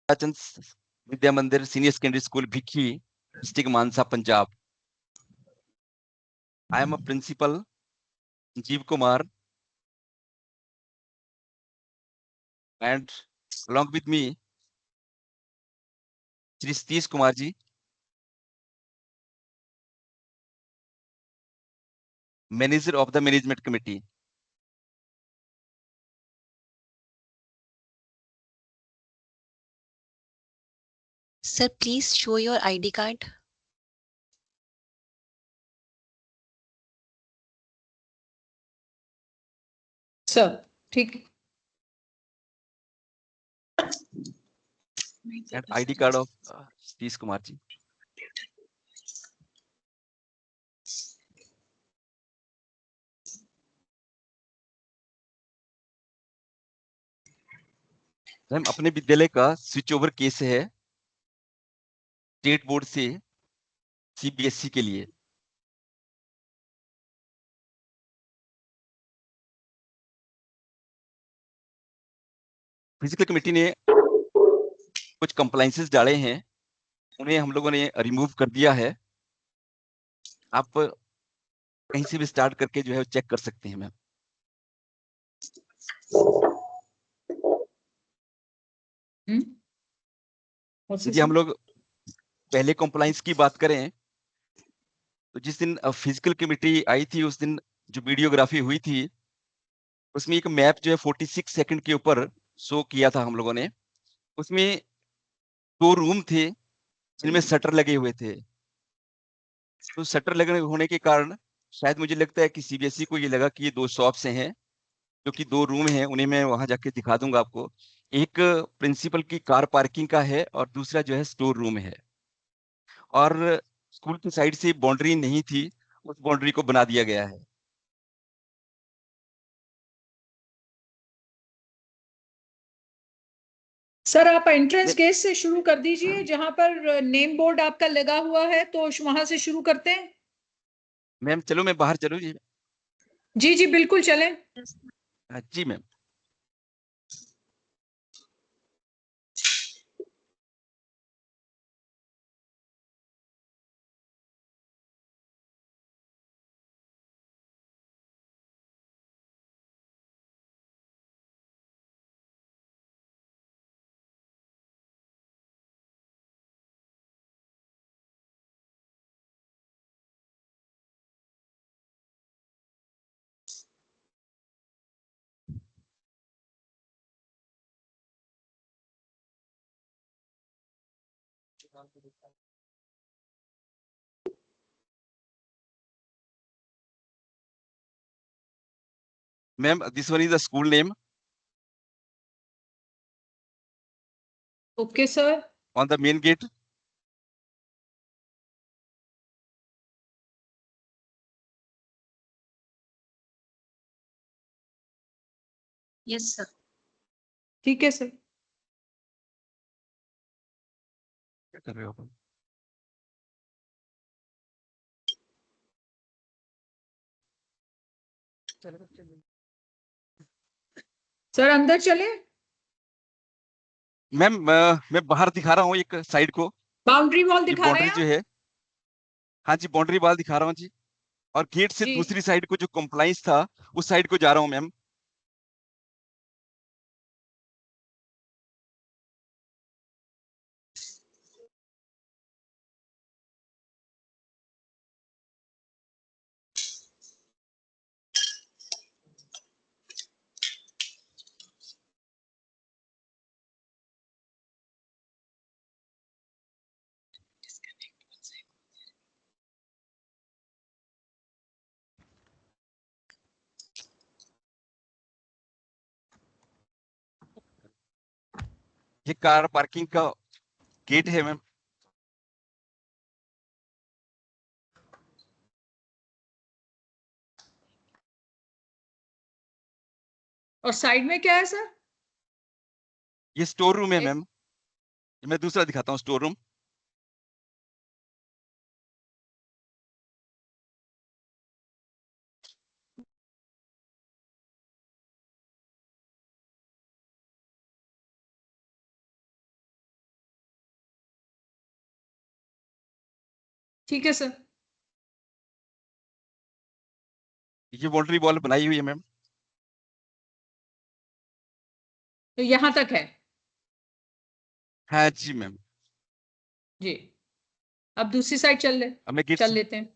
Chand Vidya Mandir senior secondary school Bhikhi, district Mansa, Punjab. I am a principal, Jeev Kumar, and along with me, Shri Satish Kumar ji, manager of the management committee. Sir, please show your ID card. Sir, ठीक. And ID card of Satish Kumar ji. Ma'am, अपने विद्यालय का switch over case है state board से CBSE के लिए. Physical committee ने कुछ कंप्लाइंसेस डाले हैं, उन्हें हम लोगों ने रिमूव कर दिया है. आप कहीं से भी स्टार्ट करके जो है चेक कर सकते हैं मैम. यदि हम लोग पहले कंप्लाइंस की बात करें तो जिस दिन फिजिकल कमेटी आई थी उस दिन जो वीडियोग्राफी हुई थी उसमें एक मैप जो है 46 सेकंड के ऊपर शो किया था हम लोगों ने. उसमें 2 रूम थे जिनमें शटर लगे हुए थे. तो शटर लगे होने के कारण शायद मुझे लगता है कि सीबीएसई को ये लगा कि ये 2 शॉप्स हैं, जो कि 2 रूम हैं, उन्हें मैं वहां जाके दिखा दूंगा आपको. एक प्रिंसिपल की कार पार्किंग का है और दूसरा जो है स्टोर रूम है. और स्कूल की साइड से बाउंड्री नहीं थी, उस बाउंड्री को बना दिया गया है. सर, आप एंट्रेंस गेट से शुरू कर दीजिए, जहां पर नेम बोर्ड आपका लगा हुआ है, तो वहां से शुरू करते हैं. मैम चलो मैं बाहर चलूँ जी. जी जी बिल्कुल चलें. जी ma'am. Ma'am, this one is the school name. Okay, sir. On the main gate. Yes, sir. ठीक है सर. क्या कर रहे हो आप? सर अंदर चले. मैम मैं बाहर दिखा रहा हूँ एक साइड को. बाउंड्री वॉल ये दिखा रहे बाउंड्री हैं जो आप? है, हाँ जी बाउंड्री वॉल दिखा रहा हूँ जी. और गेट से जी. दूसरी साइड को जो कंप्लाइंस था उस साइड को जा रहा हूँ मैम. ये कार पार्किंग का गेट है मैम. और साइड में क्या है सर? ये स्टोर रूम है मैम. मैं दूसरा दिखाता हूँ स्टोर रूम. ठीक है सर। ये बाउंड्री वॉल बनाई हुई है मैम। तो यहां तक है। हाँ जी मैम। जी। अब दूसरी साइड अब मैं गेट चल लेते हैं।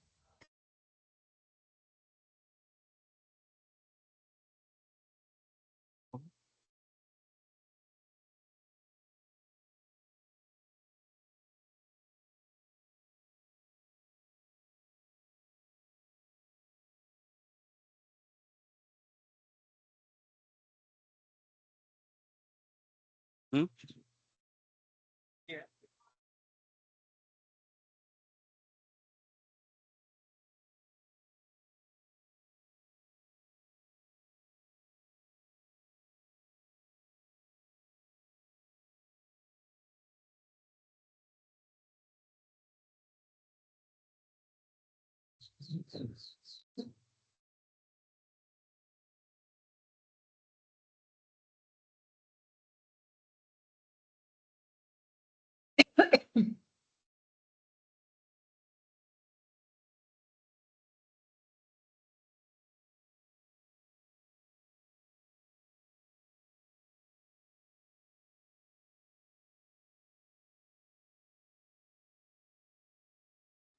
हम्म,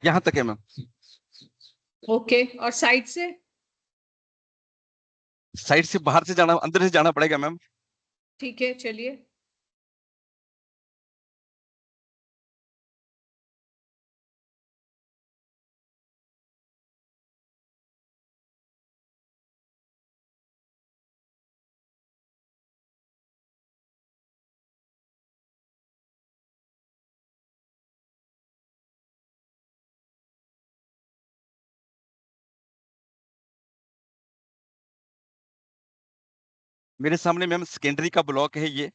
यहाँ तक है मैम। ओके, और साइड से? साइड से बाहर से जाना, अंदर से जाना पड़ेगा मैम। ठीक है, चलिए। मेरे सामने मैम सेकेंडरी का ब्लॉक है ये।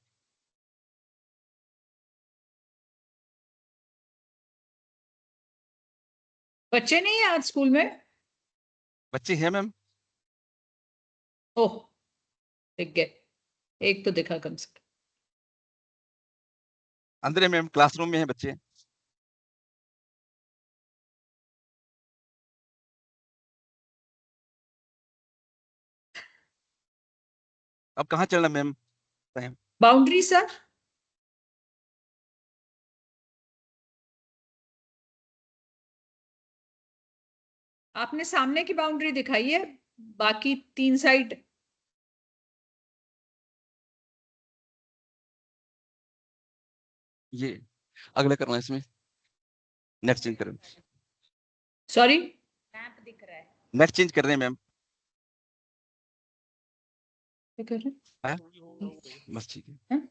बच्चे नहीं है आज स्कूल में? बच्चे हैं मैम। ओह, दिख गए। एक तो दिखा कम से कम। अंदर है मैम, क्लासरूम में है बच्चे। अब कहाँ चलना मैम? टाइम। Boundary sir. आपने सामने की बाउंड्री दिखाई है, बाकी तीन साइड। ये अगला करना है इसमें। नेक्स्ट चेंज करें। सॉरी, मैप दिख रहा है। नेक्स्ट चेंज कर रहे हैं मैम। क्या कर रहे हाँ? बस ठीक है। हैं?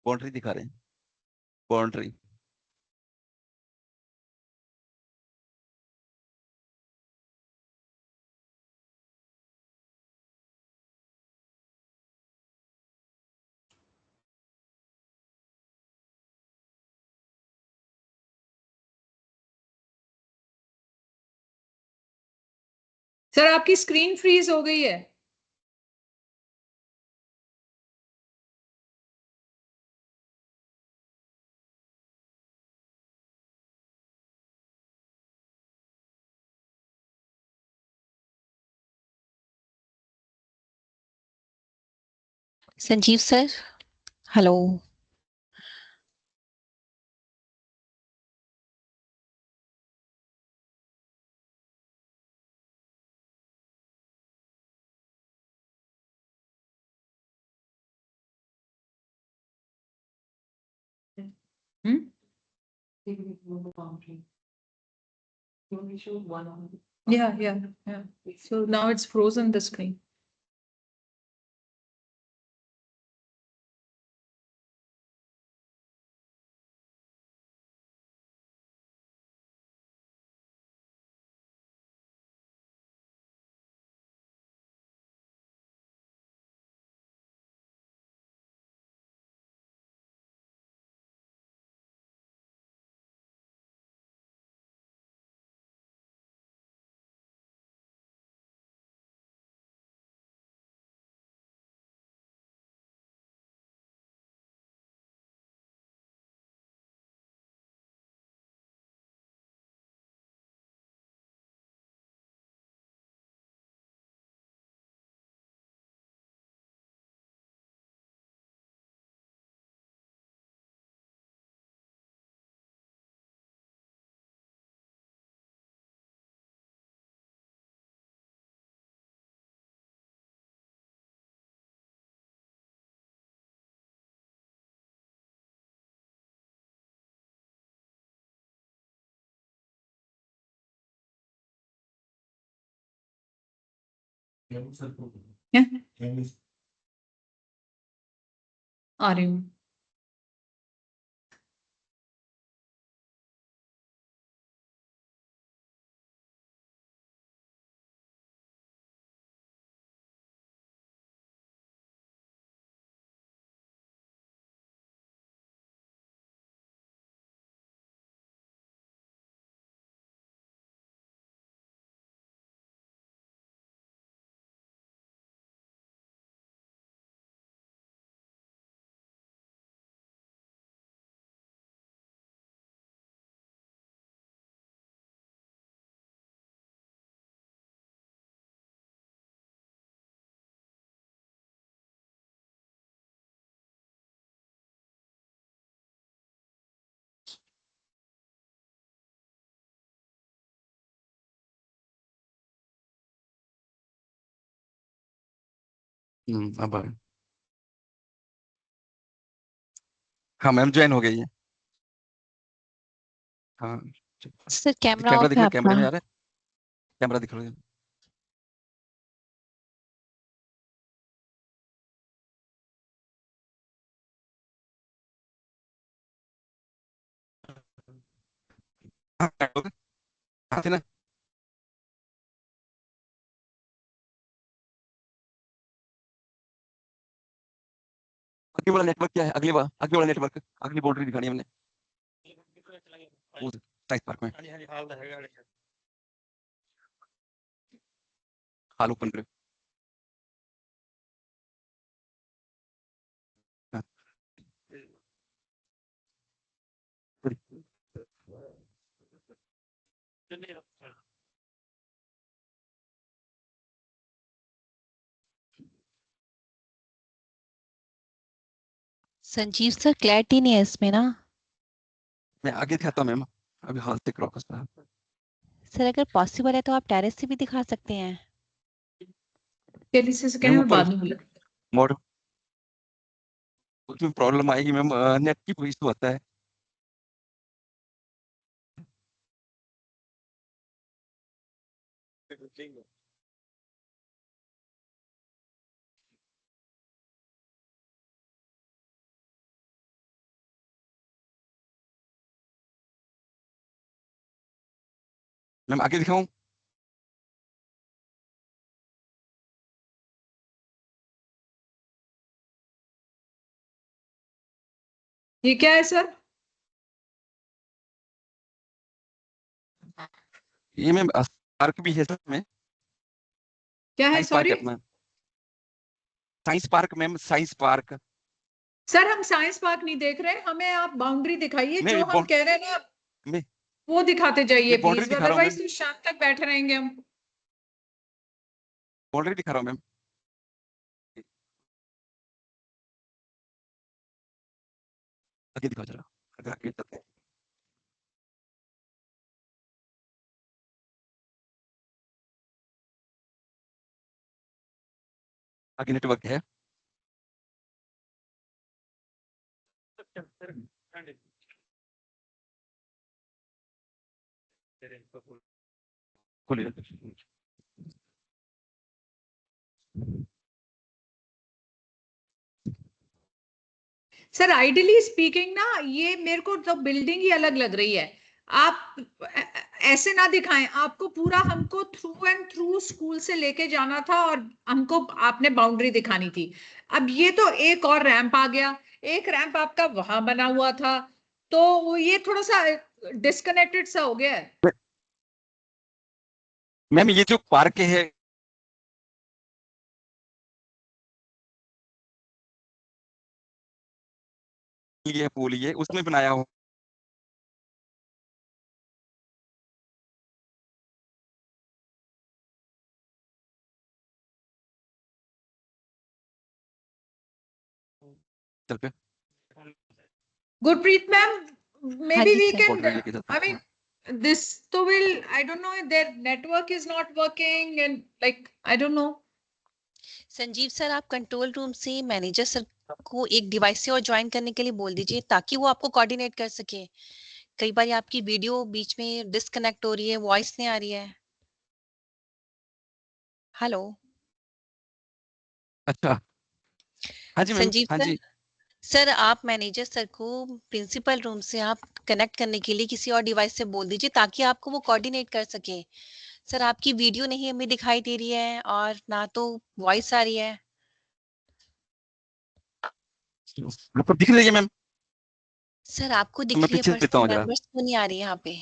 बाउंड्री दिखा रहे हैं। बाउंड्री। सर आपकी स्क्रीन फ्रीज हो गई है। Sanjeev sir, hello. Hmm? Yeah. So now it's frozen the screen. क्या? आ रही हूँ। अब हाँ मैम ज्वाइन हो गई है। हाँ सर कैमरा कैमरा ऑफ दिख है रहा है, आपका। कैमरे में आ रहा है, कैमरा दिख रहा है। हाँ हाँ, थे ना। अगली वाला नेटवर्क क्या है, अगली वाला नेटवर्क, अगली बाउंड्री दिखानी है हमने साइंस पार्क में। हाल ओपन करो। हाँ। संजीव सर क्लैरिटी नहीं है इसमें ना। मैं आगे दिखाता हूँ मैम, अभी हाल तक क्रॉकस था। सर अगर पॉसिबल है तो आप टेरेस से भी दिखा सकते हैं। चलिए से कहें मैम मैं ऊपर बाद में बोला। मोड उसमें प्रॉब्लम आएगी मैम, नेट की कोई इशू आता है। मैम आगे दिखाऊं? ये क्या है सर? ये मैम पार्क भी है सर में, क्या है साइंस पार्क सॉरी? है अपना, science park ma'am, science park sir हम साइंस पार्क नहीं देख रहे, हमें आप बाउंड्री दिखाइए में जो हम कह रहे हैं ना, में वो दिखाते जाइए मैं बाउंड्री प्लीज, दिखा रहा हूँ मैम, अदरवाइज तो शाम तक बैठे रहेंगे हम। बाउंड्री दिखा रहा हूँ मैम। आगे दिखाओ जरा, अगर आगे चलते हैं। आगे नेटवर्क है। खोलिए। सर आइडियली स्पीकिंग ना, ये मेरे को तो बिल्डिंग ही अलग लग रही है। आप ऐसे ना दिखाएं, आपको पूरा हमको थ्रू एंड थ्रू स्कूल से लेके जाना था और हमको आपने बाउंड्री दिखानी थी। अब ये तो एक और रैंप आ गया, एक रैंप आपका वहां बना हुआ था, तो ये थोड़ा सा डिस्कनेक्टेड सा हो गया है। मैम ये जो पार्क है, ये पूल ये उसमें बनाया हो। चल पे गुरप्रीत मैम, हाँ maybe जी we सर। can, बाउंड्री लेके जाता I mean, this तो will, I don't know, their network is not working and like, I don't know. Sanjeev sir आप कंट्रोल रूम से मैनेजर सर को एक डिवाइस से और ज्वाइन करने के लिए बोल दीजिए ताकि वो आपको कोऑर्डिनेट कर सके। कई बार आपकी वीडियो बीच में डिस्कनेक्ट हो रही है, वॉइस नहीं आ रही है। हेलो। अच्छा, हाँ जी मैम, संजीव हाँ सर, जी। सर आप मैनेजर सर को प्रिंसिपल रूम से आप कनेक्ट करने के लिए किसी और डिवाइस से बोल दीजिए ताकि आपको वो कोऑर्डिनेट कर सके। सर आपकी वीडियो नहीं हमें दिखाई दे रही है और ना तो वॉइस आ रही है। आपको दिख रही है मैम? सर आपको तो दिख मैं रही है पीछे पर देता सर हूँ जरा। मेंबर्स को नहीं आ रही है यहाँ पे।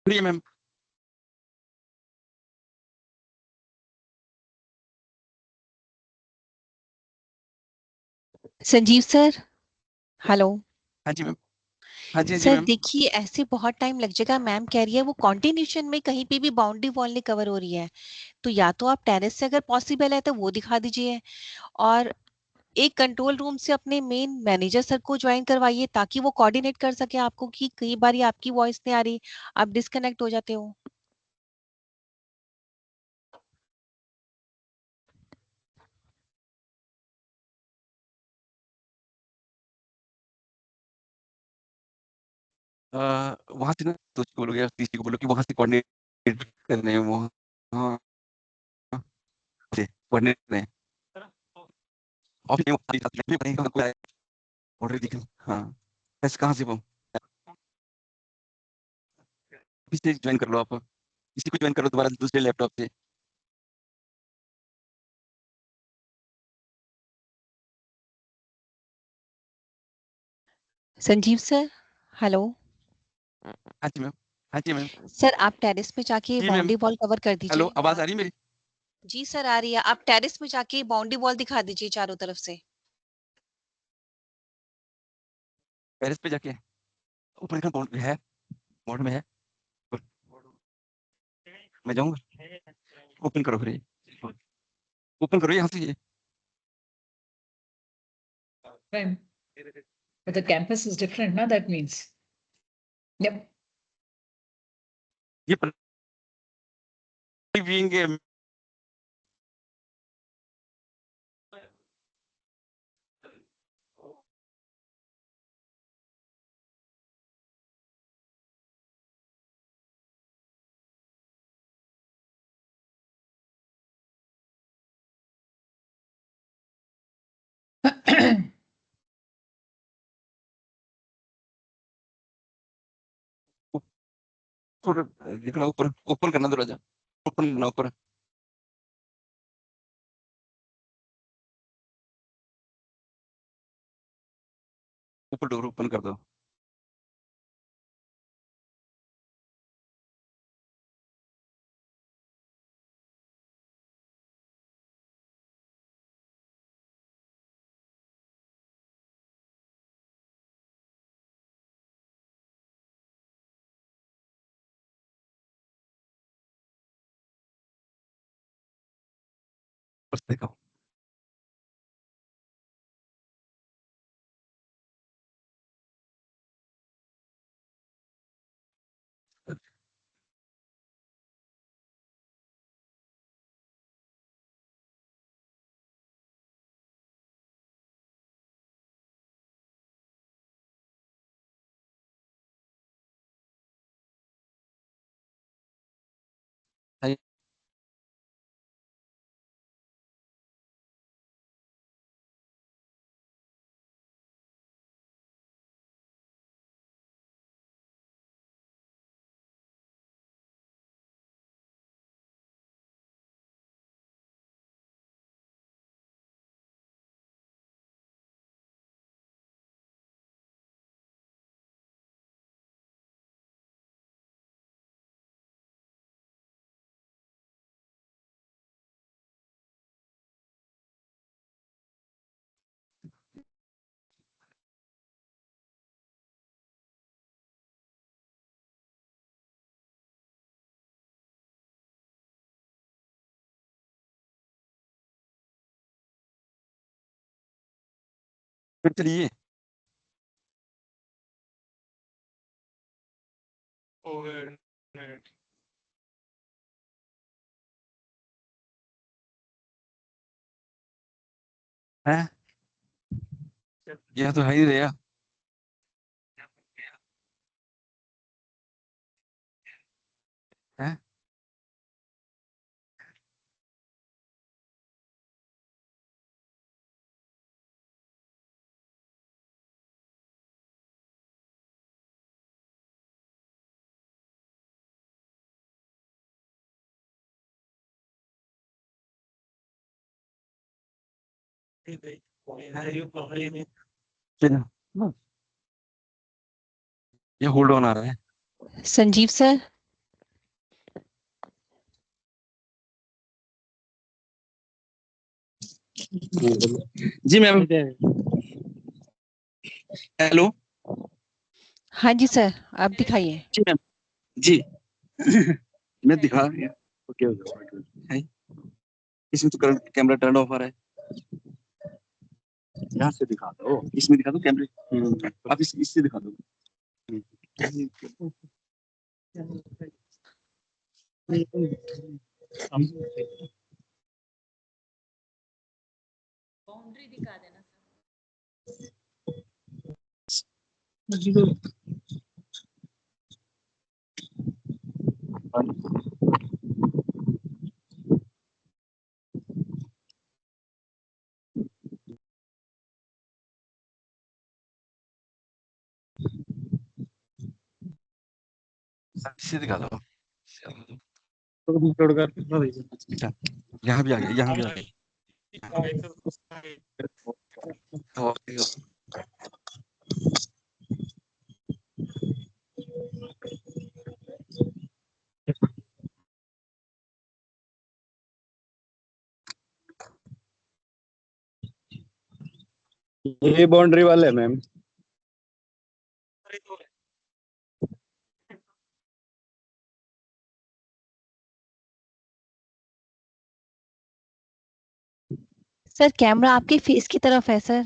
फ्री है मैम। Sanjeev sir, hello. हाँ जी मैम, हाँ जी, हाँ जी सर मैम। देखिए ऐसे बहुत टाइम लग जाएगा, मैम कह रही है वो कॉन्टिन्यूशन में कहीं पे भी बाउंड्री वॉल नहीं कवर हो रही है। तो या तो आप टेरेस से अगर पॉसिबल है तो वो दिखा दीजिए, और एक कंट्रोल रूम से अपने मेन मैनेजर सर को ज्वाइन करवाइए ताकि वो कोऑर्डिनेट कर सके आपको, कि कई बार ये आपकी वॉइस नहीं आ रही, आप डिस्कनेक्ट हो जाते हो। वहां से ना तो उसको बोलोगे, तीसरी को बोलो कि वहां से कोऑर्डिनेट करने हैं वो। हाँ, से कोऑर्डिनेट करने हैं। ऑफिस में हमारी साथ में बनेगा कोई आए, ऑर्डर दिख। हाँ, ऐसे कहाँ से वो ऑफिस से ज्वाइन कर लो आप, इसी को ज्वाइन कर लो दोबारा दूसरे लैपटॉप से। Sanjeev sir, hello. हाँ जी मैम, हाँ जी मैम। सर आप टेरेस में जाके जी मैम। बाउंड्री वॉल कवर कर हेलो, दीजिए। आवाज आ रही है मेरी? जी सर आ रही है, आप टेरेस में जाके बाउंड्री वॉल दिखा दीजिए चारों तरफ से। टेरेस पे जाके ऊपर का बोर्ड है, बोर्ड में है। मैं जाऊंगा, ओपन करो फिर ये, ओपन करो यहाँ से ये। Fine. But the campus is different, na? That means. Yep. ये viewing ऊपर देखना, ऊपर ओपन करना दरवाजा, ओपन करना ऊपर। ऊपर डोर ओपन कर दो। बस देखो। हाँ, फिर चलिए। हैं? यह तो है ही रहा। है ये होल्ड ऑन आ रहा है। संजीव सर, जी मैम। हेलो। हाँ जी सर, आप दिखाइए। जी मैम। जी मैं दिखा। ओके है इसमें तो करंट कैमरा टर्न ऑफ आ रहा है। यहाँ से दिखा दो, इसमें दिखा दो कैमरे। आप इससे दिखा दो। बाउंड्री दिखा देना सर। इससे दिखा दो। अच्छा, यहाँ भी आ गया, यहाँ भी आ गया। तो ये बाउंड्री वाले मैम। सर कैमरा आपके फेस की तरफ है सर।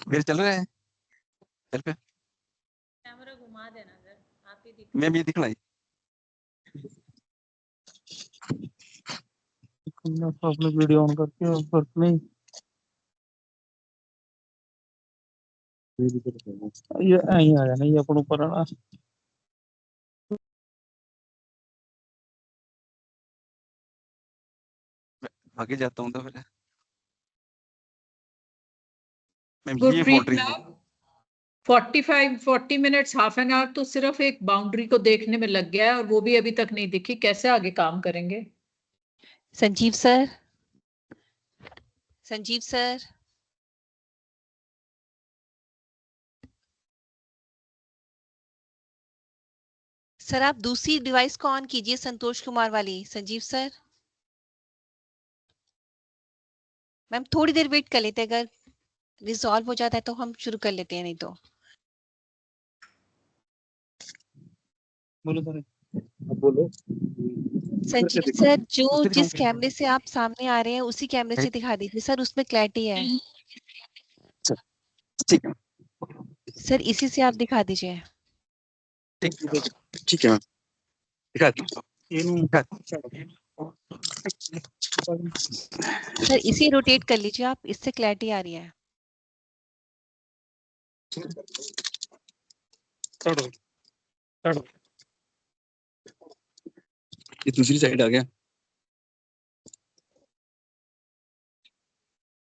मेरे चल रहे हैं। चल पे कैमरा घुमा देना सर, आप ही दिख। मैम ये दिखना है। अपने वीडियो ऑन करके फर्क नहीं। ये यहीं आ जाना, ये अपन ऊपर आना। आगे जाता हूँ तो फिर मैम ये Gurpreet boundary ma'am, 40 minutes, half an hour तो सिर्फ एक बाउंड्री को देखने में लग गया है और वो भी अभी तक नहीं दिखी। कैसे आगे काम करेंगे? Sanjeev sir, Sanjeev sir, sir आप दूसरी डिवाइस को ऑन कीजिए, संतोष कुमार वाली। संजीव सर, मैम थोड़ी देर वेट कर लेते हैं, अगर रिजॉल्व हो जाता है तो हम शुरू कर लेते हैं, नहीं तो। बोलो सर, बोलो। संजीव सर, जो उससे जिस दिखाऊं कैमरे से आप सामने आ रहे हैं उसी कैमरे से दिखा दीजिए सर, उसमें क्लैरिटी है। ठीक है सर इसी से आप दिखा दीजिए। ठीक है दिखा दिखा। सर इसी रोटेट कर लीजिए आप, इससे क्लैरिटी आ रही है। ये दूसरी साइड आ गया,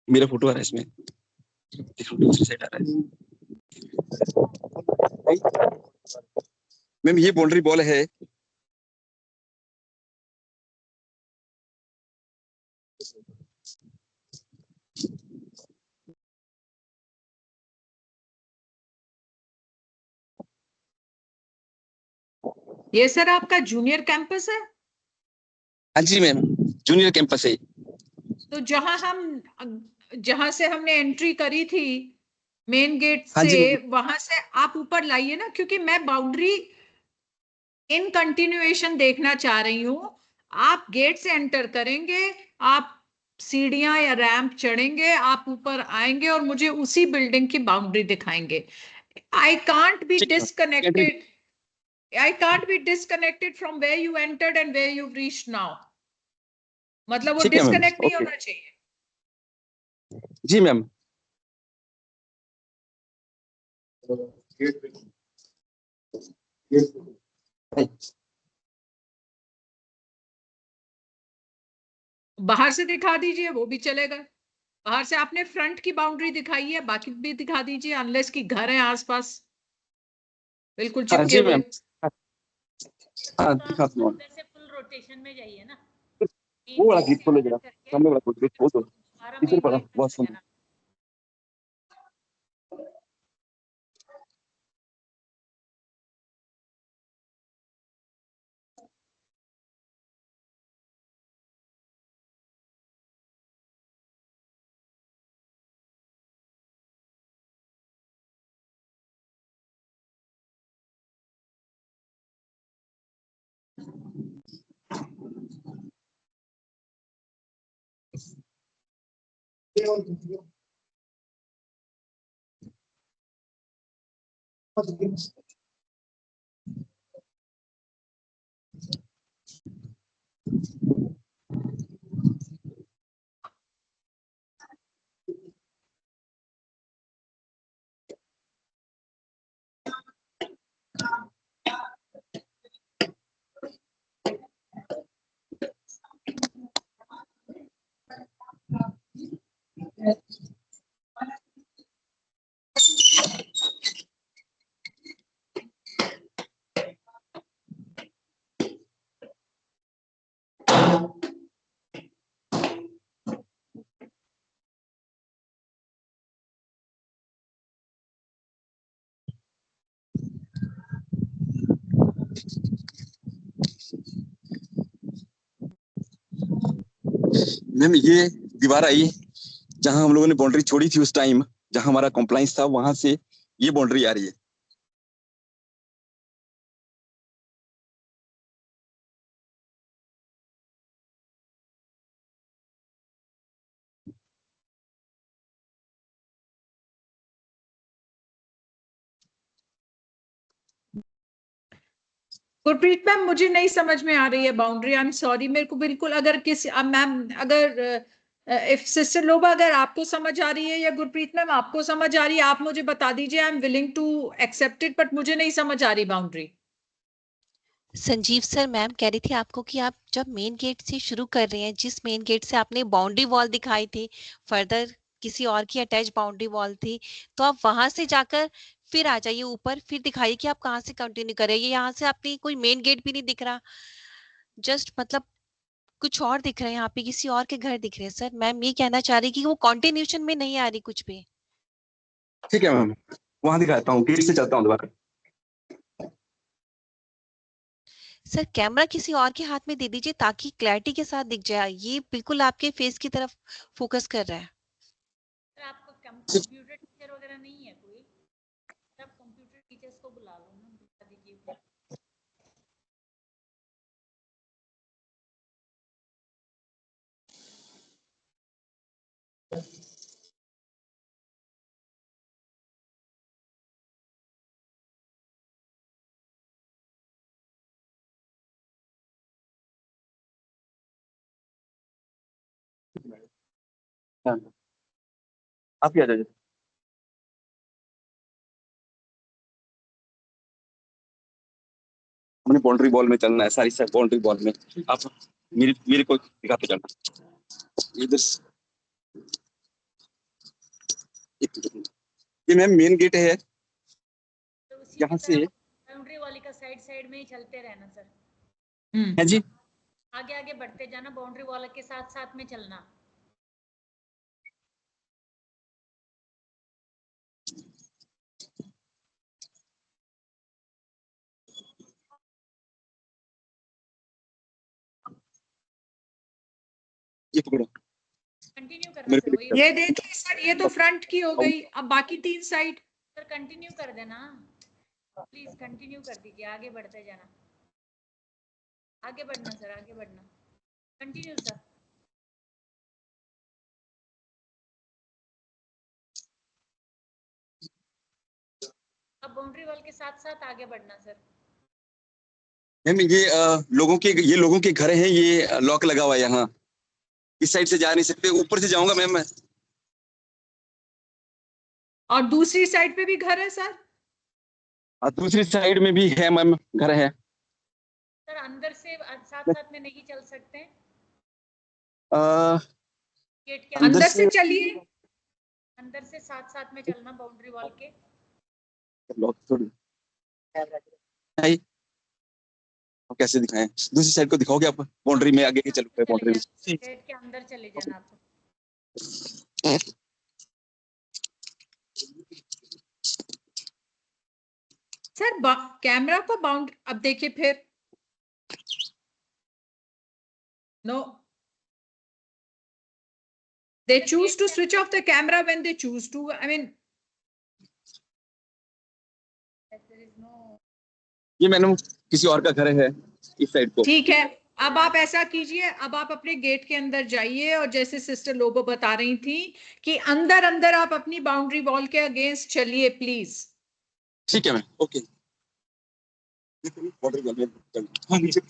मेरा फोटो आ रहा है इसमें। देखो दूसरी साइड आ रहा है। मैम ये बाउंड्री बॉल है। ये सर आपका जूनियर कैंपस है? हाँ जी मैम, जूनियर कैंपस है। तो जहां से हमने एंट्री करी थी मेन गेट हाँ से, जी वहां से आप ऊपर लाइए ना, क्योंकि मैं बाउंड्री इन कंटिन्यूएशन देखना चाह रही हूँ। आप गेट से एंटर करेंगे, आप सीढ़ियां या रैंप चढ़ेंगे, आप ऊपर आएंगे और मुझे उसी बिल्डिंग की बाउंड्री दिखाएंगे। आई कांट बी ठीक है। Disconnected I can't be disconnected from where you entered and where you've reached now. मतलब वो ठीक है मैम, डिस्कनेक्ट नहीं ओके होना चाहिए। जी मैम। बाहर से दिखा दीजिए, वो भी चलेगा। बाहर से आपने फ्रंट की बाउंड्री दिखाई है, बाकी भी दिखा दीजिए, अनलेस की घर है आसपास बिल्कुल हाँ चिपके जी हुए। मैम, हाँ दिखा दूँ। अंदर से फुल रोटेशन में जाइए ना, वो वाला गीत खोलो जरा, सामने वाला खोलो, वो तो दोबारा इधर मेन पड़ा गेट बहुत पे सुन। जाना। मैम ये दीवार आई जहां हम लोगों ने बाउंड्री छोड़ी थी उस टाइम, जहां हमारा कॉम्प्लाइंस था, वहां से ये बाउंड्री आ रही है। गुरप्रीत मैम, मुझे नहीं समझ में आ रही है बाउंड्री। आई एम सॉरी, मेरे को बिल्कुल, अगर किसी मैम, अगर इफ सिस्टर लोबा अगर आपको समझ आ रही है या गुरप्रीत मैम आपको समझ आ रही है, आप मुझे बता दीजिए। I am willing to accept it, but मुझे नहीं समझ आ रही बाउंड्री। संजीव सर, मैम कह रही थी आपको कि आप जब मेन गेट से शुरू कर रहे हैं, जिस मेन गेट से आपने बाउंड्री वॉल दिखाई थी, फर्दर किसी और की अटैच बाउंड्री वॉल थी, तो आप वहां से जाकर फिर आ जाइए ऊपर, फिर दिखाइए कि आप कहाँ से कंटिन्यू कर रहे हैं। यहाँ से आपने कोई मेन गेट भी नहीं दिख रहा, जस्ट मतलब कुछ और दिख रहे हैं, यहाँ पे किसी और के घर दिख रहे हैं। सर मैम ये कहना चाह रही कि वो कॉन्टिन्यूशन में नहीं आ रही कुछ भी। ठीक है मैम, वहां दिखाता हूँ, गेट से चलता हूँ दोबारा। सर कैमरा किसी और के हाथ में दे दीजिए ताकि क्लैरिटी के साथ दिख जाए, ये बिल्कुल आपके फेस की तरफ फोकस कर रहा है। सर आपको कंप्यूटर टीचर वगैरह नहीं है कोई? आप कंप्यूटर टीचर्स को बुला लो ना, बता दीजिए। हाँ, आप ही आ जाइए। हमने बाउंड्री बॉल में चलना है, सारी सब बाउंड्री बॉल में। आप मेरे मेरे को दिखाते जाना इधर ये मैम मेन गेट है, तो उसी यहाँ की से। तरफ बाउंड्री वाली का साइड साइड में ही चलते रहना सर। है जी, आगे आगे बढ़ते जाना, बाउंड्री वाल के साथ साथ में चलना। ये पकड़ो कंटिन्यू करना मेरे सर, को वही ये देखिए सर, ये तो फ्रंट की हो गई, अब बाकी 3 साइड। सर कंटिन्यू कर देना, प्लीज कंटिन्यू कर दीजिए, आगे बढ़ते जाना। आगे बढ़ना सर, आगे बढ़ना, कंटिन्यू सर। अब बाउंड्री वॉल के साथ साथ आगे बढ़ना सर। मैम ये लोगों के घर हैं, ये लॉक लगा हुआ है यहाँ, इस साइड से जा नहीं सकते, ऊपर से जाऊंगा मैम मैं। और दूसरी साइड पे भी घर है सर? दूसरी साइड में भी है मैम, घर है। सर अंदर से साथ साथ में नहीं चल सकते? आ, गेट के अंदर से चलिए, अंदर से साथ साथ में चलना बाउंड्री वॉल के। लॉक थोड़ी नहीं, अब कैसे दिखाएं? दूसरी साइड को दिखाओगे आप? बाउंड्री में आगे के चलो, बाउंड्री में। गेट के अंदर चले जाना आप। सर कैमरा को बाउंड, अब देखिए फिर, no, they choose to switch off the camera when they choose to, I mean, there is no। ये मैडम किसी और का घर है इस साइड को। ठीक है, अब आप ऐसा कीजिए, अब आप अपने गेट के अंदर जाइए और जैसे सिस्टर लोबो बता रही थी कि अंदर अंदर आप अपनी बाउंड्री वॉल के अगेंस्ट चलिए प्लीज। ठीक है मैम, ओके। हाँ जी,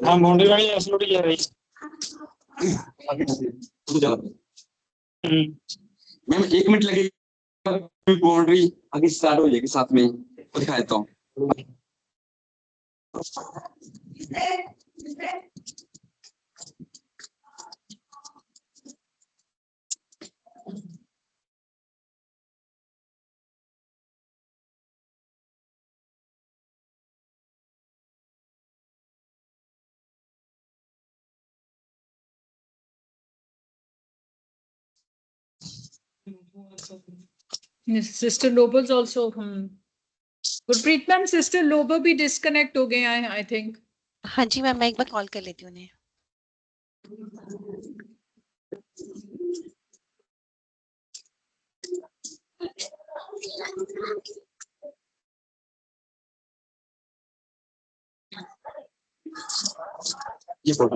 हाँ बाउंड्री वाली एब्सोल्युटली जा रही मैम 1 मिनट लगेगा, बाउंड्री आगे स्टार्ट हो जाएगी, साथ में दिखा देता हूँ। सिस्टर लोबो's also, Gurpreet ma'am sister Lobo भी डिस्कनेक्ट हो गए हैं आई थिंक। हाँ जी मैम, मैं एक बार कॉल कर लेती हूँ उन्हें। ये बोल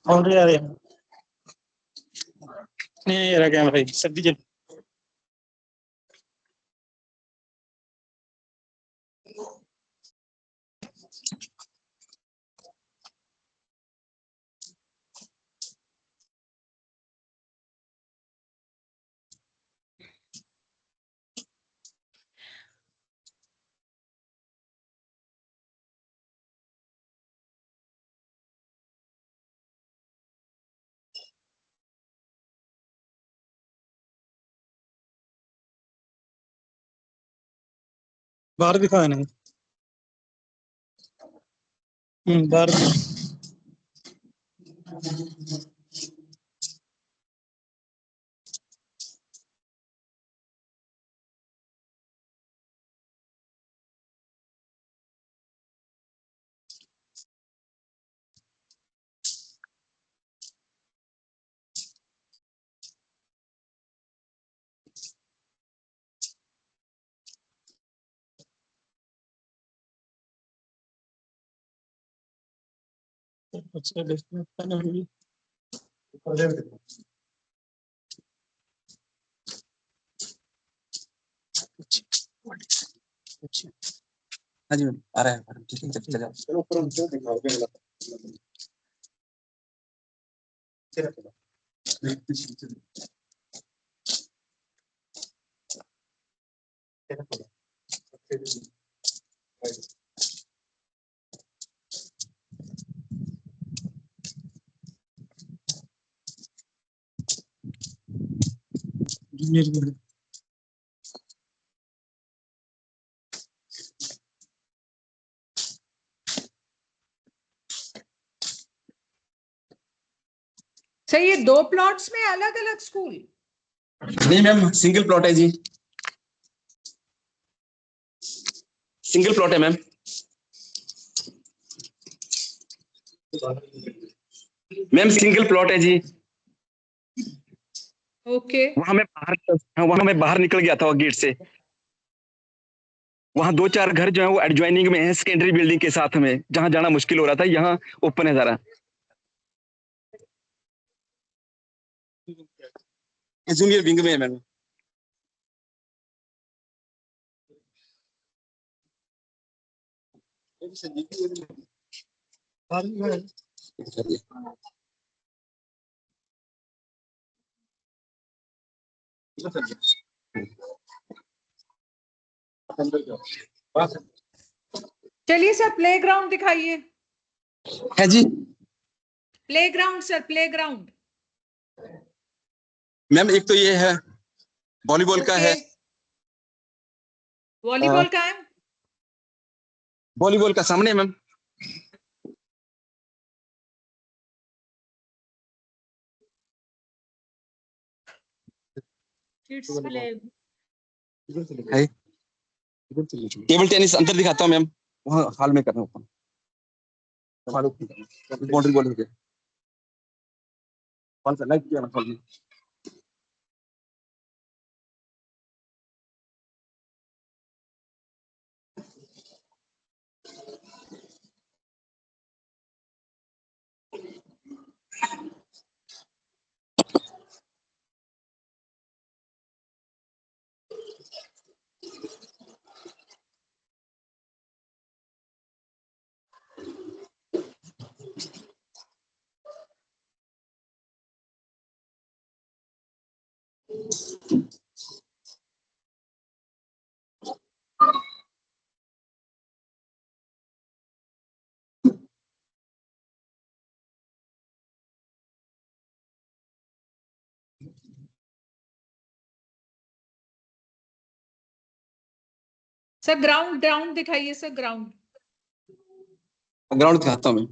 बाउंड्री आ रही है, नहीं ये रहा कैमरा सर दीजिए। बाहर दिखाया नहीं, बाहर अच्छा डिस्कनेक्ट करने वाली। अच्छा हाँ जी मैम आ रहा है मैडम ठीक है चल जाओ चलो ऊपर उनको दिखाओगे अगला जूनियर सर ये 2 प्लॉट्स में अलग अलग स्कूल? नहीं मैम सिंगल प्लॉट है जी सिंगल प्लॉट है मैम मैम सिंगल प्लॉट है जी ओके वहां मैं बाहर निकल गया था गेट से वहां 2-4 घर जो है वो एडजॉइनिंग में है सेकेंडरी बिल्डिंग के साथ में जहां जाना मुश्किल हो रहा था यहाँ ओपन है सारा जूनियर विंग में है मैम चलिए सर प्लेग्राउंड दिखाइए है जी प्लेग्राउंड सर प्लेग्राउंड मैम एक तो ये है वॉलीबॉल का है वॉलीबॉल का है वॉलीबॉल का सामने है मैम किड्स प्ले है टेबल टेनिस अंदर दिखाता हूँ मैम वहाँ हाल में करना ओपन बाउंड्री बॉल हो गया कौन सा लाइट किया ना कॉल में सर ग्राउंड ग्राउंड दिखाइए सर ग्राउंड ग्राउंड दिखाता हूँ मैं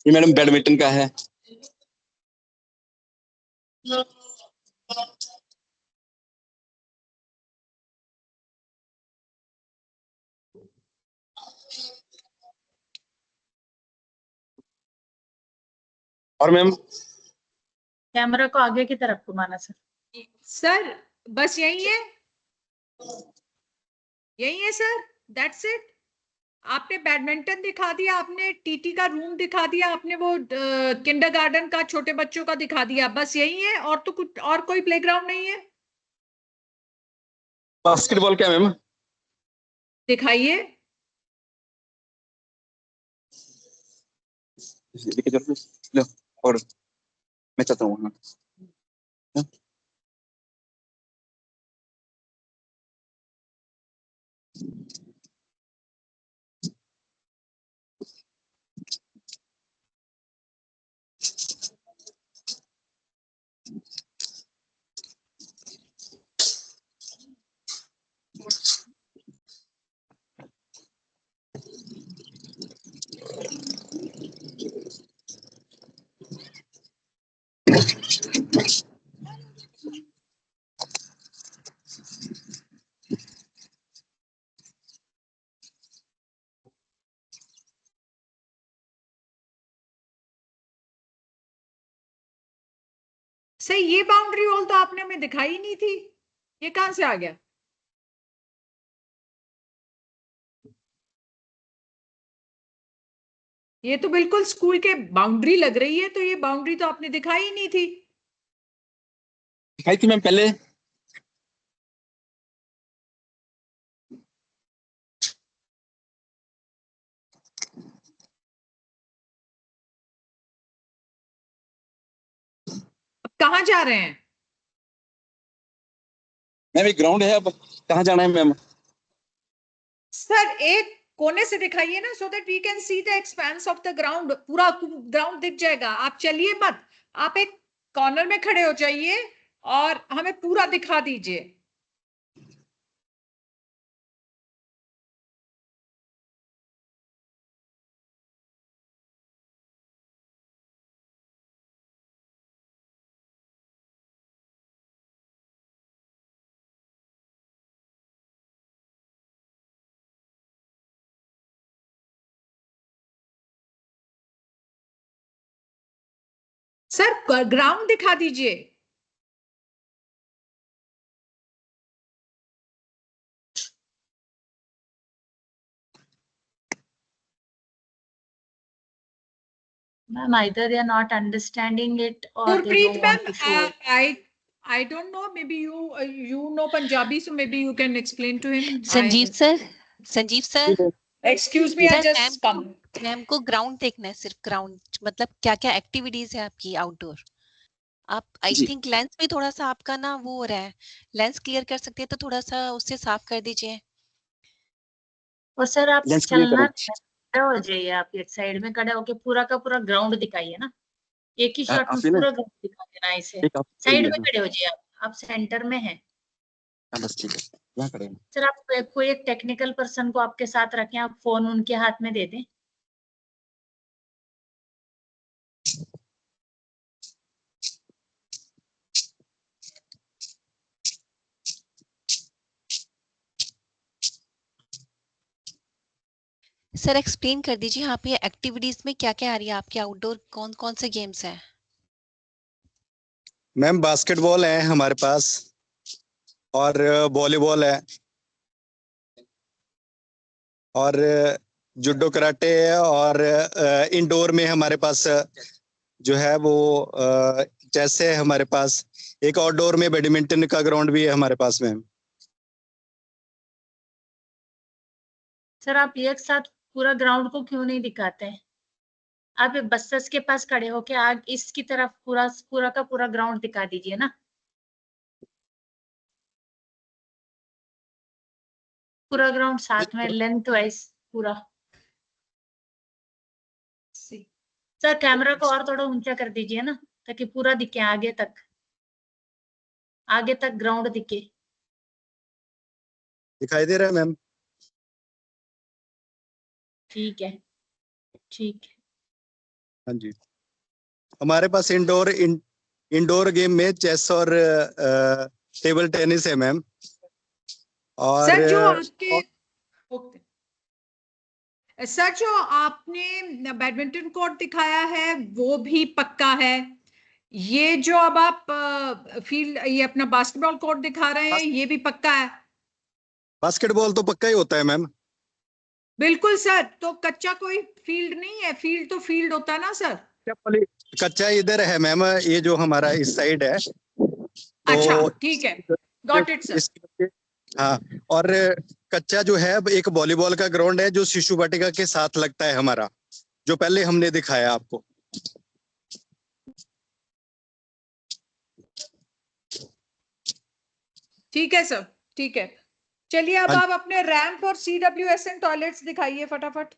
ये मैडम बैडमिंटन का है और मैम कैमरा को आगे की तरफ घुमाना सर सर बस यही है सर दैट्स इट आपने बैडमिंटन दिखा दिया आपने टीटी का रूम दिखा दिया आपने वो किंडरगार्टन का छोटे बच्चों का दिखा दिया बस यही है और तो कुछ और कोई प्लेग्राउंड नहीं है बास्केटबॉल क्या मैम दिखाइए लेके चलो लो और मैं चाहता हूँ वहाँ सर ये बाउंड्री वॉल तो आपने हमें दिखाई नहीं थी, ये कहां से आ गया? ये तो बिल्कुल स्कूल के बाउंड्री लग रही है, तो ये बाउंड्री तो आपने दिखाई ही नहीं थी। दिखाई थी मैम पहले। अब कहाँ जा रहे हैं? मैम एक ग्राउंड है, अब कहाँ जाना है मैम? सर एक कोने से दिखाइए ना, so that we can see the expense of the ground. पूरा ग्राउंड दिख जाएगा। आप चलिए मत, आप एक कॉर्नर में खड़े हो जाइए और हमें पूरा दिखा दीजिए। सर ग्राउंड दिखा दीजिए। Ma'am, either they are not understanding it or they Gurpreet don't want ma'am, to show it. I don't know. Maybe you know Punjabi, so maybe you can explain to him. Sanjeev sir Excuse me, I sir just come. Ma'am को ground देखना है, सिर्फ ground, मतलब क्या क्या activities है आपकी outdoor. आप आई जी। थिंक लेंस भी थोड़ा सा आपका ना वो हो रहा है, लेंस क्लियर कर सकते हैं तो थोड़ा सा उससे साफ कर दीजिए। और सर आप लेंस क्लियर चलना करो। खड़े हो जाइए, आप एक साइड में खड़े होके पूरा का पूरा ग्राउंड दिखाइए ना, एक ही शॉट में आप ही ना, पूरा ग्राउंड दिखा देना इसे। एक आप साइड में खड़े हो जाइए, आप सेंटर में हैं। हाँ, बस ठीक है, यहाँ खड़े हैं। सर आप कोई एक टेक्निकल पर्सन को आपके साथ रखें, आप फोन उनके हाथ में दे दें। सर एक्सप्लेन कर दीजिए यहाँ पे एक्टिविटीज में क्या क्या आ रही है आपके आउटडोर, कौन कौन से गेम्स हैं। मैम बास्केटबॉल है हमारे पास और वॉलीबॉल है और जुडो कराटे है और इंडोर में हमारे पास जो है वो चेस है हमारे पास। एक आउटडोर में बैडमिंटन का ग्राउंड भी है हमारे पास मैम। सर आप एक साथ पूरा ग्राउंड को क्यों नहीं दिखाते हैं? आप बसेस के पास खड़े होके आग इसकी तरफ पूरा पूरा का पूरा ग्राउंड दिखा दीजिए ना, पूरा ग्राउंड साथ में लेंथ वाइज पूरा। सर कैमरा को और थोड़ा ऊंचा कर दीजिए ना, ताकि पूरा दिखे, आगे तक ग्राउंड दिखे। दिखाई दे रहा है मैम? ठीक है, ठीक है। हाँ जी, हमारे पास इंडोर गेम में चेस और टेबल टेनिस है मैम। और सर जो आपके सर जो आपने बैडमिंटन कोर्ट दिखाया है वो भी पक्का है। ये जो अब आप फील्ड, ये अपना बास्केटबॉल कोर्ट दिखा रहे हैं, ये भी पक्का है? बास्केटबॉल तो पक्का ही होता है मैम। बिल्कुल सर, तो कच्चा कोई फील्ड नहीं है। फील्ड तो फील्ड होता है ना सर। कच्चा इधर है मैम, ये जो हमारा इस साइड है। अच्छा तो ठीक है, गॉट इट सर। हाँ, और कच्चा जो है एक वॉलीबॉल का ग्राउंड है जो शिशु वाटिका के साथ लगता है हमारा, जो पहले हमने दिखाया आपको। ठीक है सर, ठीक है। चलिए अब आप अपने रैंप और CWSN टॉयलेट्स दिखाइए फटाफट।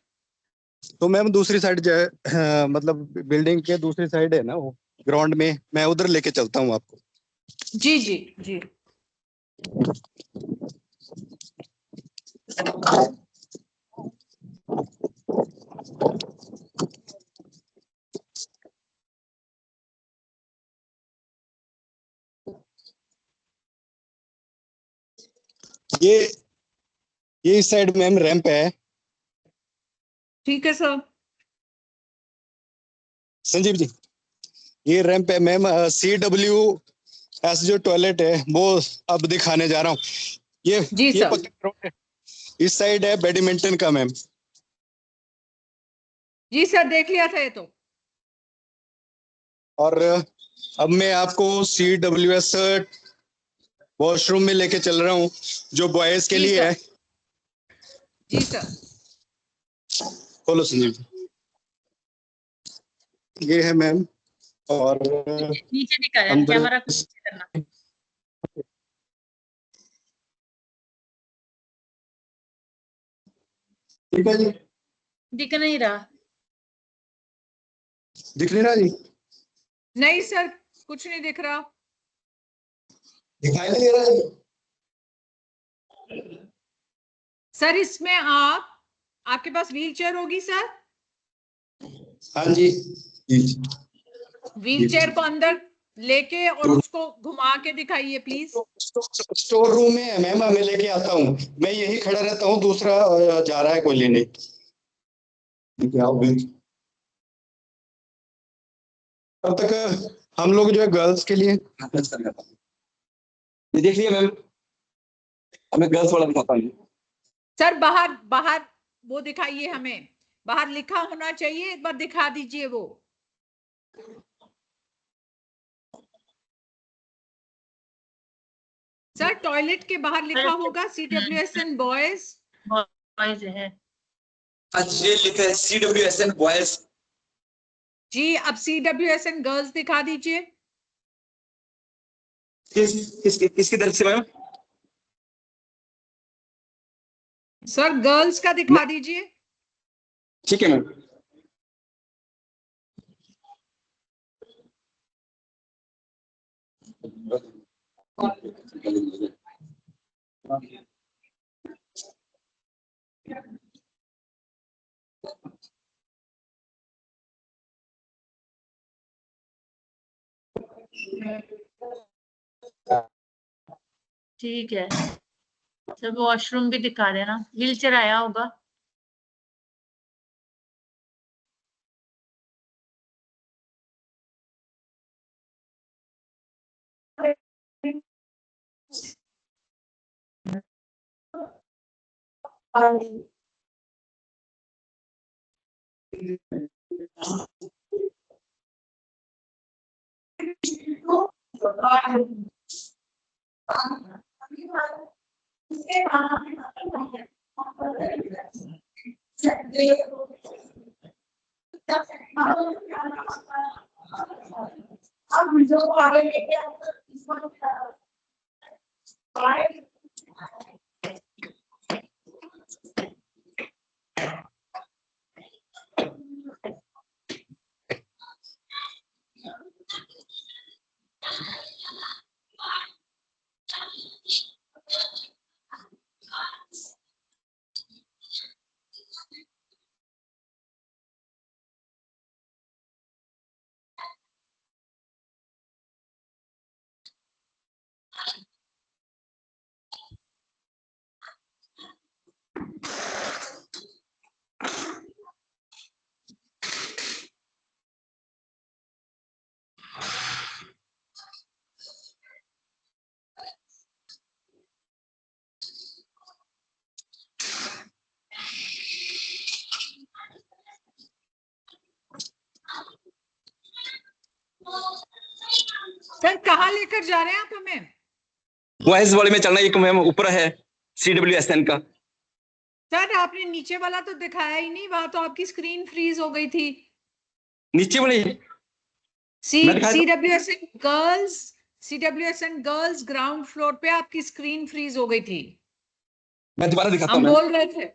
तो मैम दूसरी साइड जो है मतलब बिल्डिंग के दूसरी साइड है ना वो ग्राउंड में, मैं उधर लेके चलता हूँ आपको। जी जी जी। ये इस साइड मैम रैंप है। ठीक है सर। संजीव जी, ये रैंप है मैम। CWS जो टॉयलेट है वो अब दिखाने जा रहा हूँ। जी ये सर। पक्का ग्राउंड है। इस साइड है बैडमिंटन का मैम। जी सर, देख लिया था ये तो। और अब मैं आपको CWS वॉशरूम में लेके चल रहा हूँ जो बॉयज के जी लिए सर। है। जी सर। खोलो संजीव। ये है मैम। और नीचे दिखाया, अंदर कैमरा को नीचे करना। ठीक है जी। दिख नहीं रहा। दिख नहीं रहा जी? नहीं सर, कुछ नहीं दिख रहा। दिखाई नहीं दे रहा जी? सर इसमें आपके पास व्हील चेयर होगी सर? हाँ जी। व्हील चेयर को अंदर लेके और उसको घुमा के दिखाइए प्लीज। स्टोर रूम में है मैम, मैं लेके आता हूँ। मैं यही खड़ा रहता हूँ, दूसरा जा रहा है कोई लेने। तब तक हम लोग जो है गर्ल्स के लिए ये देख लिया मैम, हमें गर्ल्स वाला दिखाता हूँ। सर बाहर बाहर वो दिखाइए, हमें बाहर लिखा होना चाहिए, एक बार दिखा दीजिए वो। सर टॉयलेट के बाहर लिखा होगा CWSN बॉयज। बॉयज है। अच्छा, ये लिखा है CWSN बॉयज। जी, अब CWSN गर्ल्स दिखा दीजिए। किसकी तरफ से मैम? सर गर्ल्स का दिखा दीजिए। ठीक है मैम। ठीक है, सब वॉशरूम भी दिखा देना। व्हील चेयर आया होगा। सर कहाँ लेकर जा रहे हैं आप हमें? बॉयज वाले में चलना, एक मैम ऊपर है CWSN का। सर आपने नीचे वाला तो दिखाया ही नहीं, वहां तो आपकी स्क्रीन फ्रीज हो गई थी। नीचे वाले मैं दिखाया था। CWSN गर्ल्स ग्राउंड फ्लोर पे आपकी स्क्रीन फ्रीज हो गई थी। मैं दोबारा दिखाता हम हूँ। बोल रहे थे।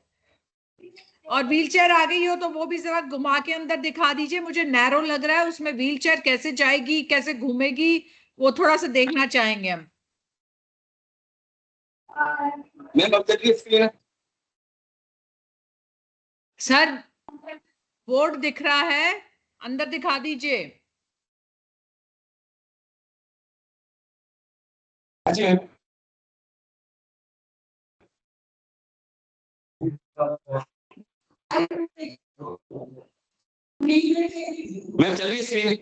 और व्हीलचेयर आ गई हो तो वो भी जरा घुमा के अंदर दिखा दीजिए, मुझे नैरो लग रहा है उसमें व्हीलचेयर कैसे जाएगी, कैसे घूमेगी, वो थोड़ा सा देखना चाहेंगे हम। मैम अब चलिए स्क्रीन है। सर बोर्ड दिख रहा है, अंदर दिखा दीजिए। जी मैम। मैम चल रही है स्क्रीन।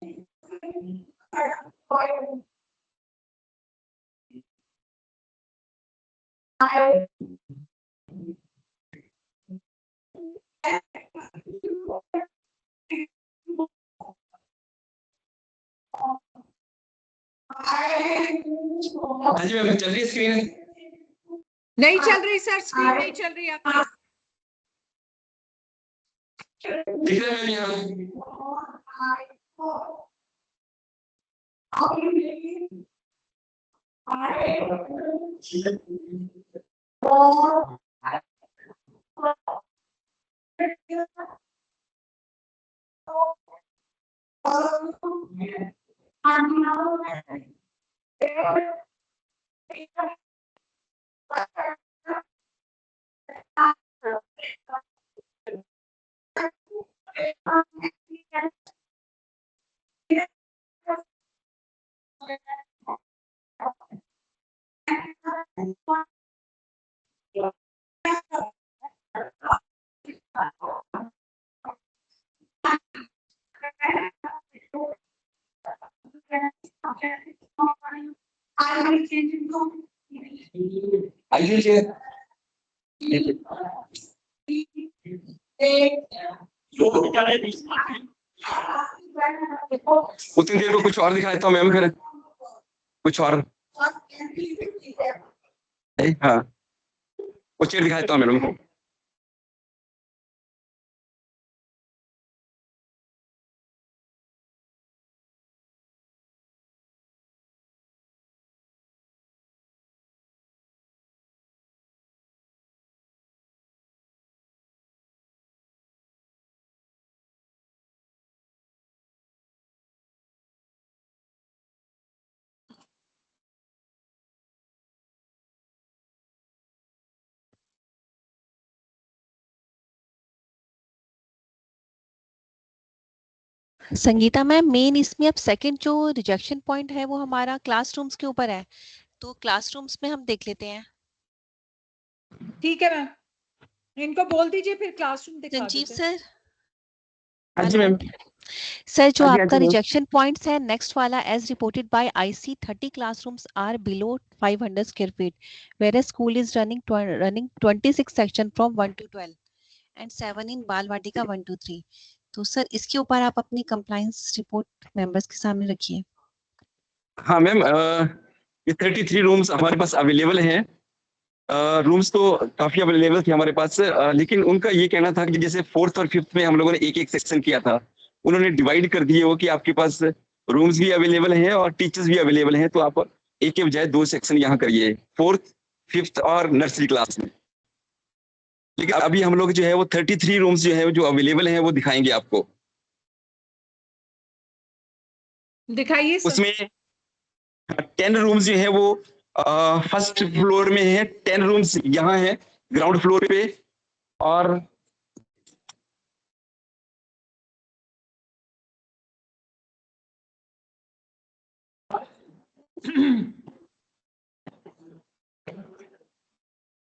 हाँ जी मैम, चल रही है स्क्रीन? नहीं चल रही सर, स्क्रीन नहीं चल रही आपकी। दिख रहा है मैम यहाँ? आइए चेयर। उतनी देर को कुछ और दिखा देता हूँ मैम, फिर कुछ और। हाँ, वो चेयर दिखा देता हूँ मैडम। संगीता मैम, मेन इसमें अब सेकंड जो रिजेक्शन पॉइंट है वो हमारा क्लासरूम्स के ऊपर है, तो क्लासरूम्स में हम देख लेते हैं। ठीक है मैम, इनको बोल दीजिए फिर क्लासरूम दिखा संजीव देते। सर। हाँ जी मैम। सर, जो हाँ जी, हाँ आपका जी मैम। रिजेक्शन पॉइंट्स है नेक्स्ट वाला, as reported by IC 30 classrooms are below 500 square feet, whereas school is running 26 section from 1 to 12 and 7 in बाल वाटिका 1 to 3। तो सर इसके ऊपर आप अपनी कंप्लायंस रिपोर्ट मेंबर्स के सामने रखिए। हाँ मैम, ये 33 रूम्स हमारे पास अवेलेबल हैं। रूम्स तो काफी अवेलेबल थे हमारे पास, लेकिन उनका ये कहना था कि जैसे 4th और 5th में हम लोगों ने एक एक सेक्शन किया था, उन्होंने डिवाइड कर दिए हो कि आपके पास रूम्स भी अवेलेबल हैं और टीचर्स भी अवेलेबल हैं, तो आप एक के बजाय 2 सेक्शन यहाँ करिए, 4th 5th और नर्सरी क्लास में। लेकिन अभी हम लोग जो है वो 33 रूम्स जो है जो अवेलेबल हैं वो दिखाएंगे आपको। दिखाइए सर। उसमें 10 रूम्स जो है वो फर्स्ट फ्लोर में है, 10 रूम्स यहाँ है ग्राउंड फ्लोर पे, और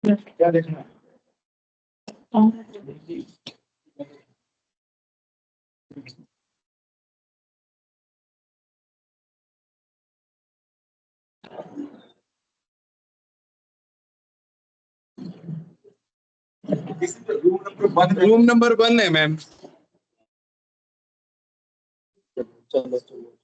क्या देखना है? रूम नंबर 1 है मैम। चलो चलो।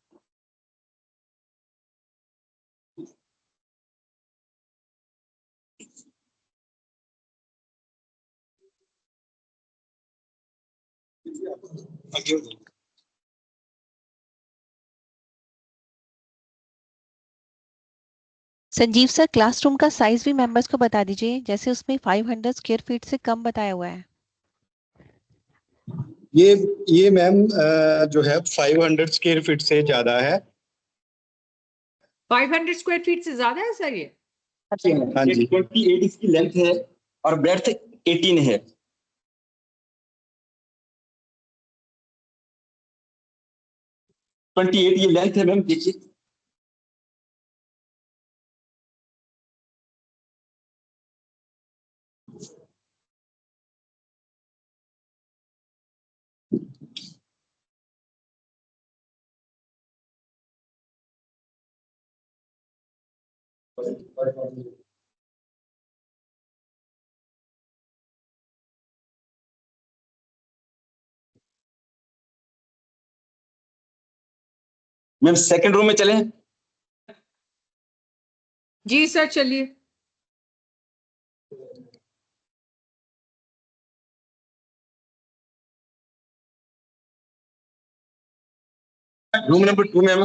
संजीव सर, क्लासरूम का साइज भी मेंबर्स को बता दीजिए, जैसे उसमें 500 स्क्वायर फीट से कम बताया हुआ है। ये मैम जो है 500 स्क्वायर फीट से ज्यादा है। 500 स्क्वायर फीट से ज्यादा है सर ये? हाँ जी। 28 इसकी लेंथ है और ब्रेड्थ 18 है। 28 ये लेंथ है मैम, देखिए। मैम सेकंड रूम में चलें? जी सर चलिए। Room number 2 ma'am.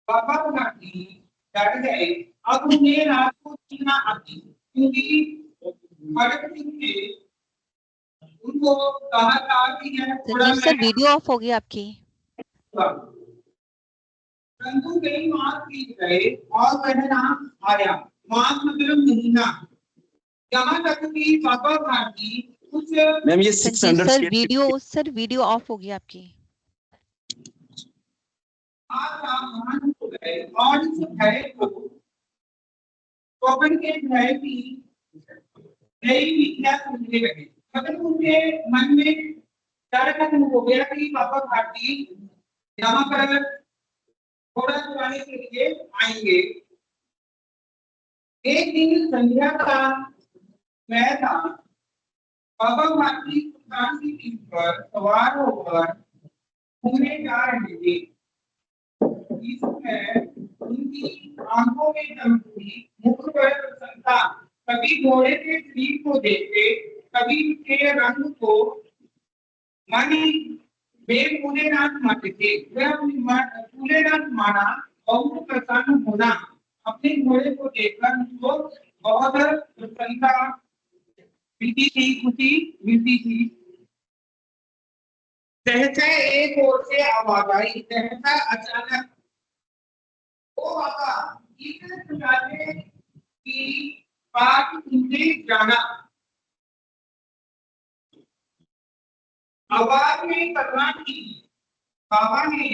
पापा बनाती डर गए। अब उन्हें रात को चीना आती क्योंकि भगत सिंह ने उनको कहा था कि यह थोड़ा संजीव सर वीडियो ऑफ होगी आपकी। परंतु कई मास बीत गए और वह नाम आया। मास मतलब महीना। यहाँ तक कि पापा भारती कुछ मैम ये संजीव 600 सर वीडियो ऑफ होगी आपकी। महान हो गए और इस भय को पवन के भय की नई विद्या समझने लगे। मतलब उनके मन में डर खत्म हो गया कि पापा भारती यहाँ पर थोड़ा चुराने के लिए आएंगे। एक दिन संध्या का मैं था। पापा भारती सुल्तान की पीठ पर सवार होकर घूमने जा रहे थे। उनकी आंखों में चमकी, मुख पर प्रसन्नता। कभी घोड़े के शरीर को देखते, कभी उसके रंग को मन में फूलेनाथ मानते थे। वह फूलेनाथ माना बहुत प्रसन्न होना। अपने घोड़े को देखकर उनको बहुत प्रसन्नता मिलती थी, खुशी मिलती थी। सहसा एक ओर से आवाज आई। सहसा अचानक ओ बाबा इतने सुनाने की बात तुमने जाना। आवाज में करना की बाबा ने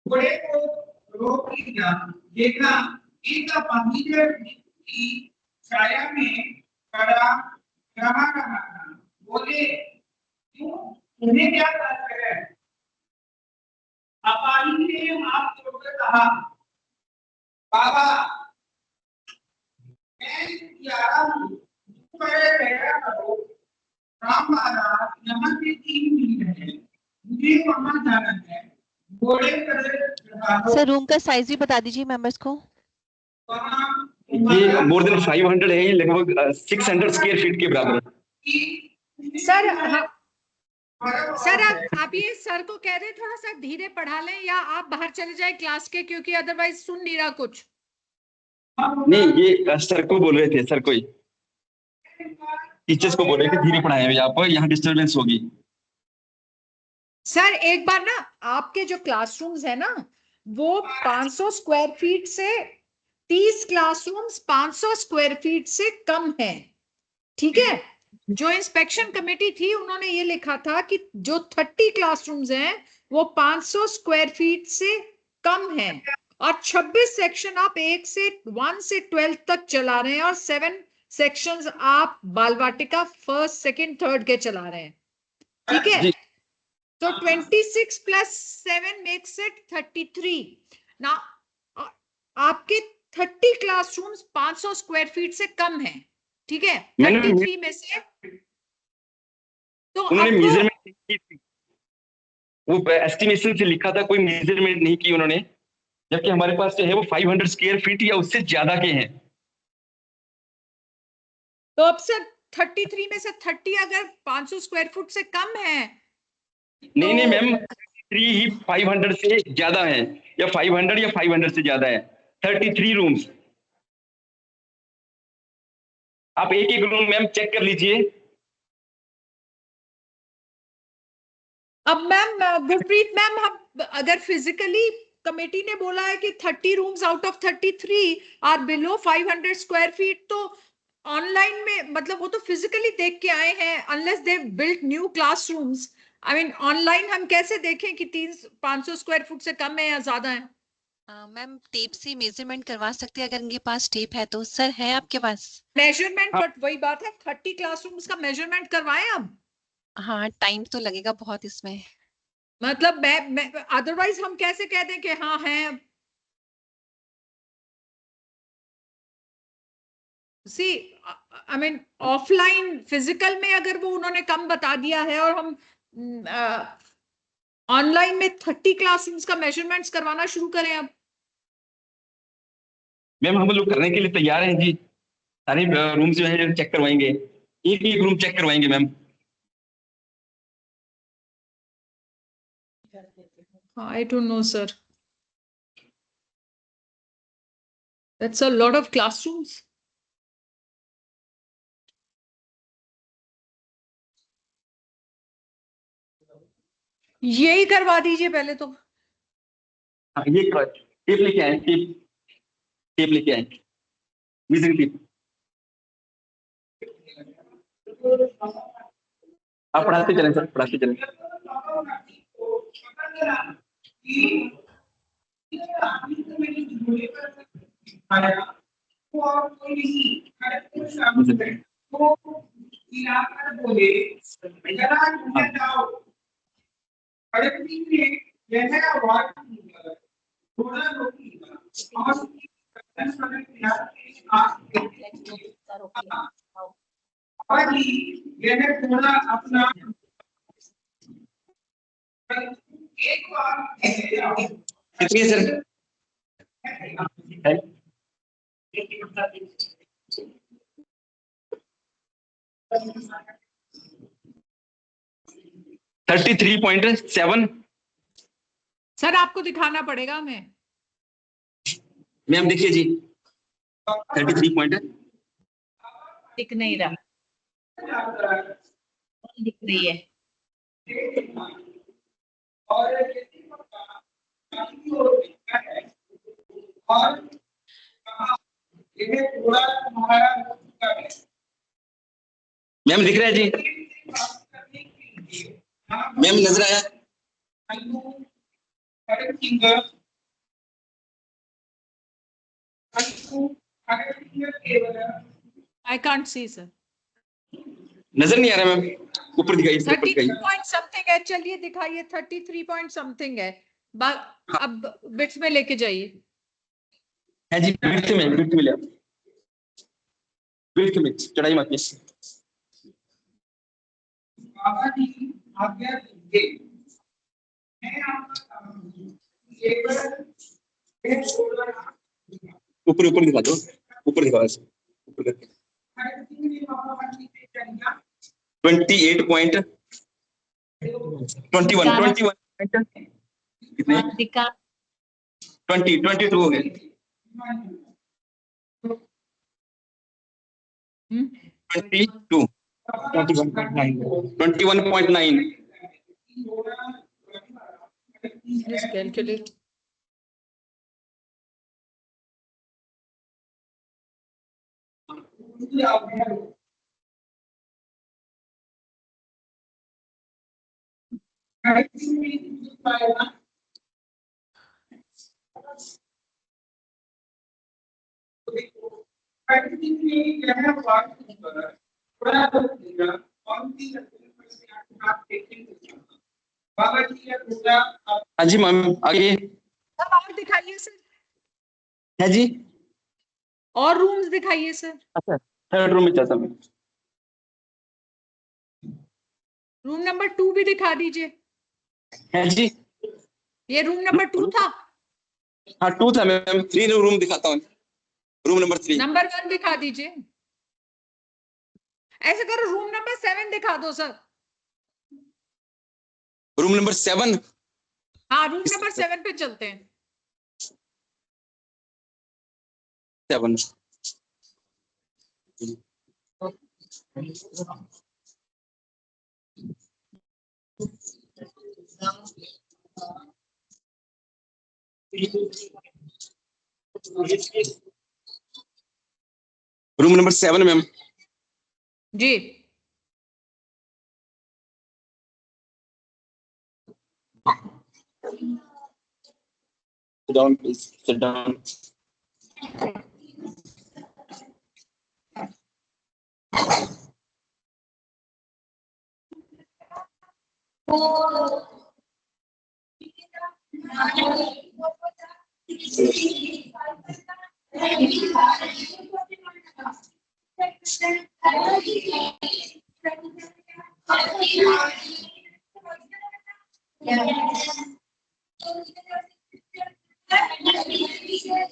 घोड़े को रोक लिया। देखा एक बगीचे की छाया में खड़ा रहा था। बोले क्यों तुम्हें क्या बात है? अपाही ने हाथ जोड़कर कहा बाबा मैं यारा हूँ करो। राम महाराज यहाँ से 3 मील है, मुझे वहां जाना है। घोड़े पर सर रूम का साइज भी बता दीजिए मेंबर्स को। ये मोर देन 500 है, ये लगभग 600 स्क्वायर फीट के बराबर है। सर आप ये सर को कह रहे थोड़ा सा धीरे पढ़ा लें या आप बाहर चले जाए क्लास के, क्योंकि अदरवाइज सुन नहीं रहा कुछ। नहीं ये सर को बोल रहे थे, सर को ही टीचर्स को बोल रहे थे धीरे पढ़ाएं, आप यहाँ डिस्टरबेंस होगी। सर एक बार ना आपके जो क्लासरूम्स है ना वो 500 स्क्वायर फीट से 30 क्लासरूम्स 500 स्क्वायर फीट से कम है, ठीक है। जो इंस्पेक्शन कमेटी थी उन्होंने ये लिखा था कि जो 30 क्लासरूम्स हैं वो 500 स्क्वायर फीट से कम है और 26 सेक्शन आप 1 से 12 तक चला रहे हैं और 7 सेक्शंस आप बालवाटिका 1st, 2nd, 3rd के चला रहे हैं, ठीक है। तो 26 प्लस 7 मेक्स इट 33। ना आपके 30 क्लासरूम्स 500 स्क्वायर फीट से कम है, ठीक है। 33 में से तो उन्होंने मेजरमेंट नहीं की, वो एस्टिमेशन से लिखा था, कोई मेजरमेंट नहीं की उन्होंने, जबकि हमारे पास जो है वो 500 स्क्वायर फीट या उससे ज्यादा के हैं। तो अब सर 33 में से 30 अगर 500 स्क्वायर फुट से कम है नहीं नहीं मैम 33 ही 500 से ज्यादा है, या 500 या 500 से ज्यादा है। 33 रूम्स, आप एक एक रूम मैम चेक कर लीजिए। अब मैम गुरप्रीत मैम हम अगर फिजिकली कमेटी ने बोला है कि 30 rooms out of 33 are below 500 square feet, तो ऑनलाइन में मतलब वो तो फिजिकली देख के आए हैं, unless they built new classrooms. I mean online हम कैसे देखें कि 500 स्क्वायर फुट से कम है या ज्यादा है? मैम टेप से मेजरमेंट करवा सकते हैं अगर इनके पास टेप है तो। सर है आपके पास मेजरमेंट? बट वही बात है 30 क्लासरूम्स का मेजरमेंट करवाएं अब। हाँ, टाइम तो लगेगा बहुत इसमें। मतलब मैं अदरवाइज हम कैसे कह दें कि हाँ है। सी आई मीन ऑफलाइन फिजिकल में अगर वो उन्होंने कम बता दिया है और हम ऑनलाइन में 30 क्लासरूम्स का मेजरमेंट्स करवाना शुरू करें अब। मैम हम लोग करने के लिए तैयार हैं जी, सारे रूम जो है चेक करवाएंगे, एक एक रूम चेक करवाएंगे ma'am. I don't know, sir. That's a lot of classrooms. यही करवा दीजिए पहले तो। हाँ, ये टेप लेके आए, टेप लेके आए, विजिटिंग टेप। आप पढ़ाते चलें सर, पढ़ाते चलें। थोड़ा अपना एक बार कितनी है सर? 33.7। सर आपको दिखाना पड़ेगा हमें। मैम देखिए जी, 33 पॉइंट दिख नहीं रहा, दिख रही है। मैम दिख रहा है जी, मैम नजर आया। I can't see, sir. नजर नहीं आ रहा मैम, ऊपर दिखाइए, ऊपर 32 दिखाइए। point something है, चलिए दिखाइए 33 point something है। अब बिट्स में लेके जाइए। है जी, बिट्स में ले, बिट्स में चढ़ाई मत कीजिए। बाबा जी आज्ञा दीजिए, मैं आपका ऊपर ऊपर दिखा दो, ऊपर दिखा दो, ऊपर करके 28.21 कितने? 22 हो गए। 22 21.9। Just calculate. हाँ जी मैम, आगे अब और दिखाइए सर, है जी। और रूम्स दिखाइए सर। अच्छा, थर्ड रूम में चलता हूँ। रूम नंबर 2 भी दिखा दीजिए। है जी, ये रूम नंबर 2 था। हाँ 2 था मैम। 3 रूम दिखाता हूँ, रूम नंबर 3। नंबर 1 दिखा दीजिए। ऐसे करो, रूम नंबर 7 दिखा दो सर। Room number 7। हाँ, रूम नंबर 7 पे चलते हैं। 7 रूम नंबर 7 मैम। जी, Sit down, please. Sit down.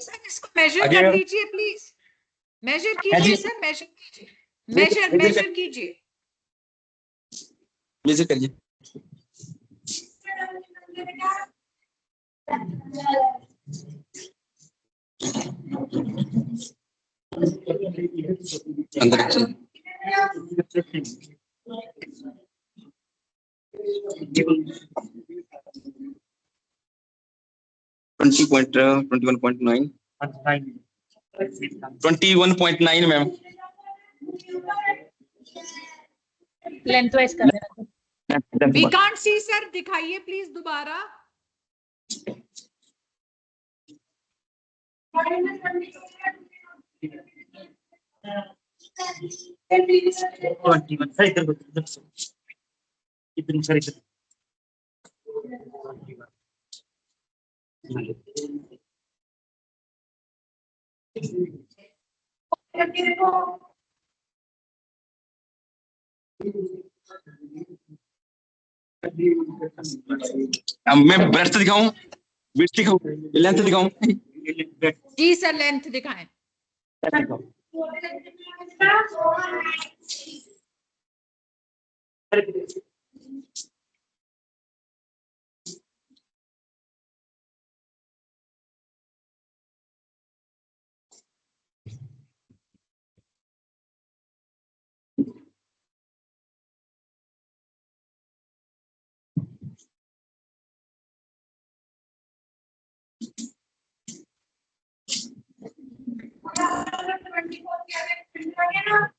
Sir इसको मेजर आगे कर मैम। लीजिए प्लीज, मेजर हाँ कीजिए जी। सर, मेजर कीजिए, मेजर- मेजर कीजिए। मेजर करिए। अंदर रखिए। 21.9 21.9 मैम। लेंथ वाइज कर देना। वी कांट सी सर, दिखाइए प्लीज दोबारा। मैं ब्रेड्थ दिखाऊं, विड्थ दिखाऊं, लेंथ दिखाऊं? जी सर, लेंथ दिखाएं।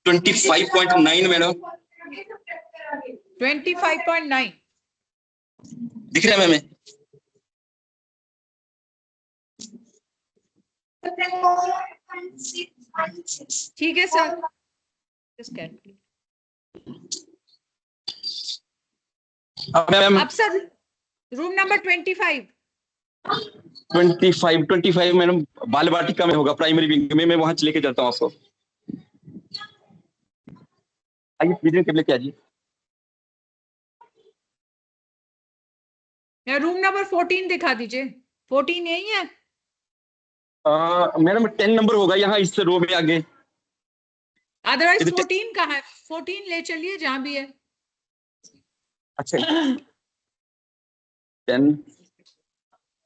Twenty 25.9 madam. 25.9 दिख रहा है मैम? ठीक है सर। मैम अब सर रूम नंबर 25। 25 मैडम बाल वाटिका में होगा, प्राइमरी विंग में। मैं वहां लेके जाता हूँ आपको। आइए विजन के लेके आइए। रूम नंबर 14 दिखा दीजिए। 14 यही है? मैडम 10 नंबर होगा यहाँ इस रो में आगे। अदरवाइज इधर 14 कहाँ है? 14 ले चलिए जहां भी है। अच्छा 10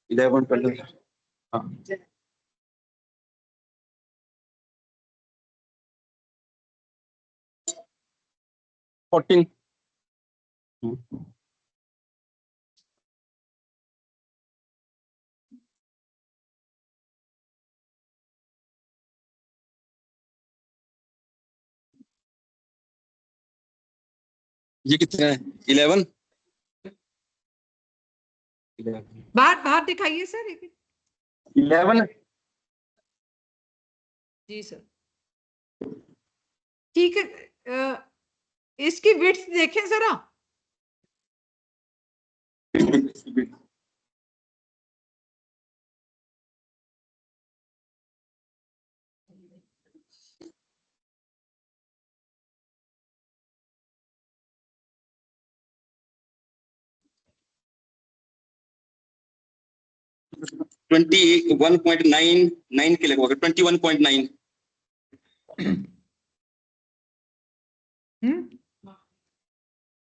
11 12 हाँ 14 ये कितना है? 11 बाहर बाहर दिखाइए सर एक। 11 जी सर ठीक है। इसकी विड्थ देखें जरा। ट्वेंटी 1.9 के लगभग 21.9।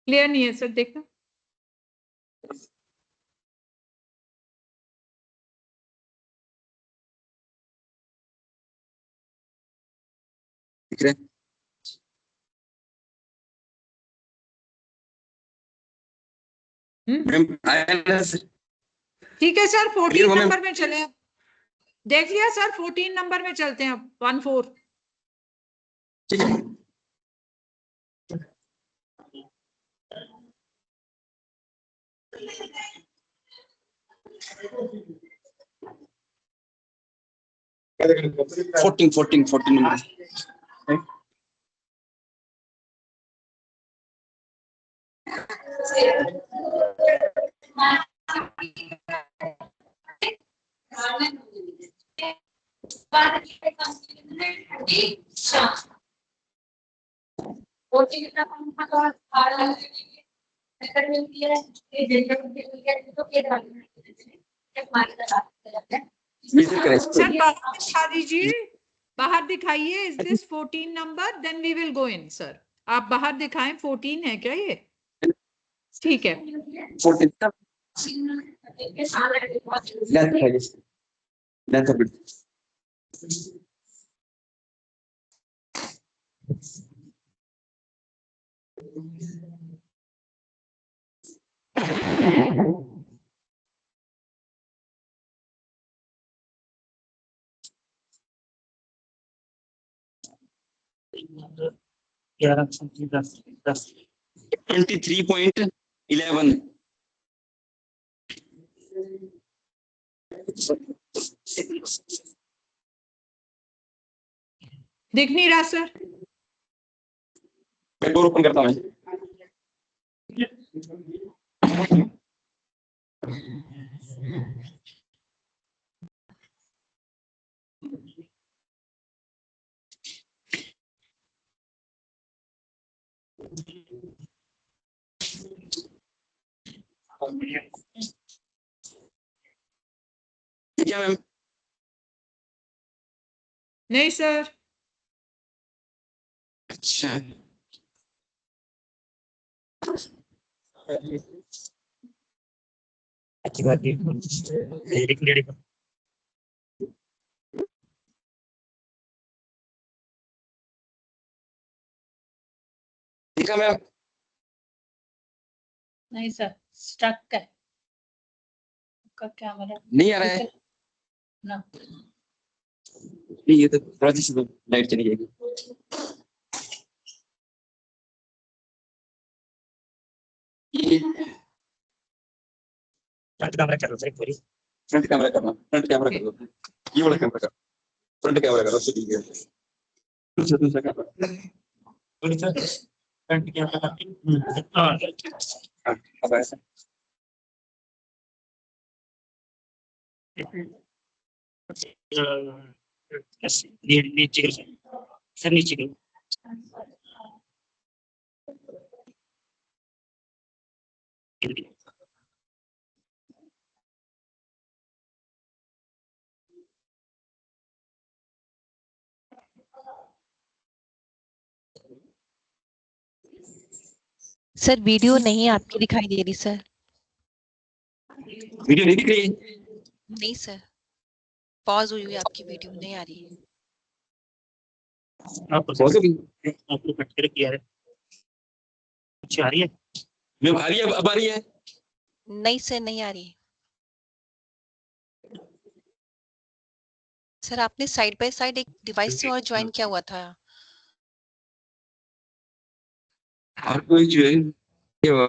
क्लियर नहीं है सर, देखना। दिख रहा है? मैम ठीक है सर, 14 Clear हुआ मैम? नंबर में चले अब। देख लिया सर, 14 नंबर में चलते हैं अब। 14। ठीक है। Fourteen number. विजिट करें सर बाहर दिखा दीजिए, बाहर दिखाइए। Is this 14 number? Then we will go in. Sir आप बाहर दिखाएं, 14 है क्या ये? ठीक है। 14 लेंथ है ये, लेंथ ऑफ इट। ग्यारह 23.11 दिख नहीं रहा सर। मैं डोर ओपन करता हूँ। क्या मैम? नहीं सर। अच्छा अच्छी बात है। एक लेडी को ठीक है मैम। नहीं सर, स्टक है आपका कैमरा, नहीं आ रहा है। ना नहीं, ये तो थोड़ा सा लाइट चली जाएगी। फ्रंट कैमरा चलो सर पूरी। फ्रंट कैमरा करना, फ्रंट कैमरा कर दो। ये वाला कैमरा कर, फ्रंट कैमरा करो, उससे ठीक है। दूसरा कैमरा। Front camera. अब ऐसा नीचे सर, नीचे करो। सर वीडियो नहीं आपकी दिखाई दे रही सर। वीडियो नहीं दिख रही? नहीं सर, पॉज हुई हुई आपकी वीडियो नहीं आ रही। आपको कट कर किया है। अच्छा आ रही है मैम? आ रही है, अब आ रही है? नहीं सर, नहीं आ रही। सर आपने साइड बाय साइड एक डिवाइस से और ज्वाइन किया हुआ था। और कोई जो है ये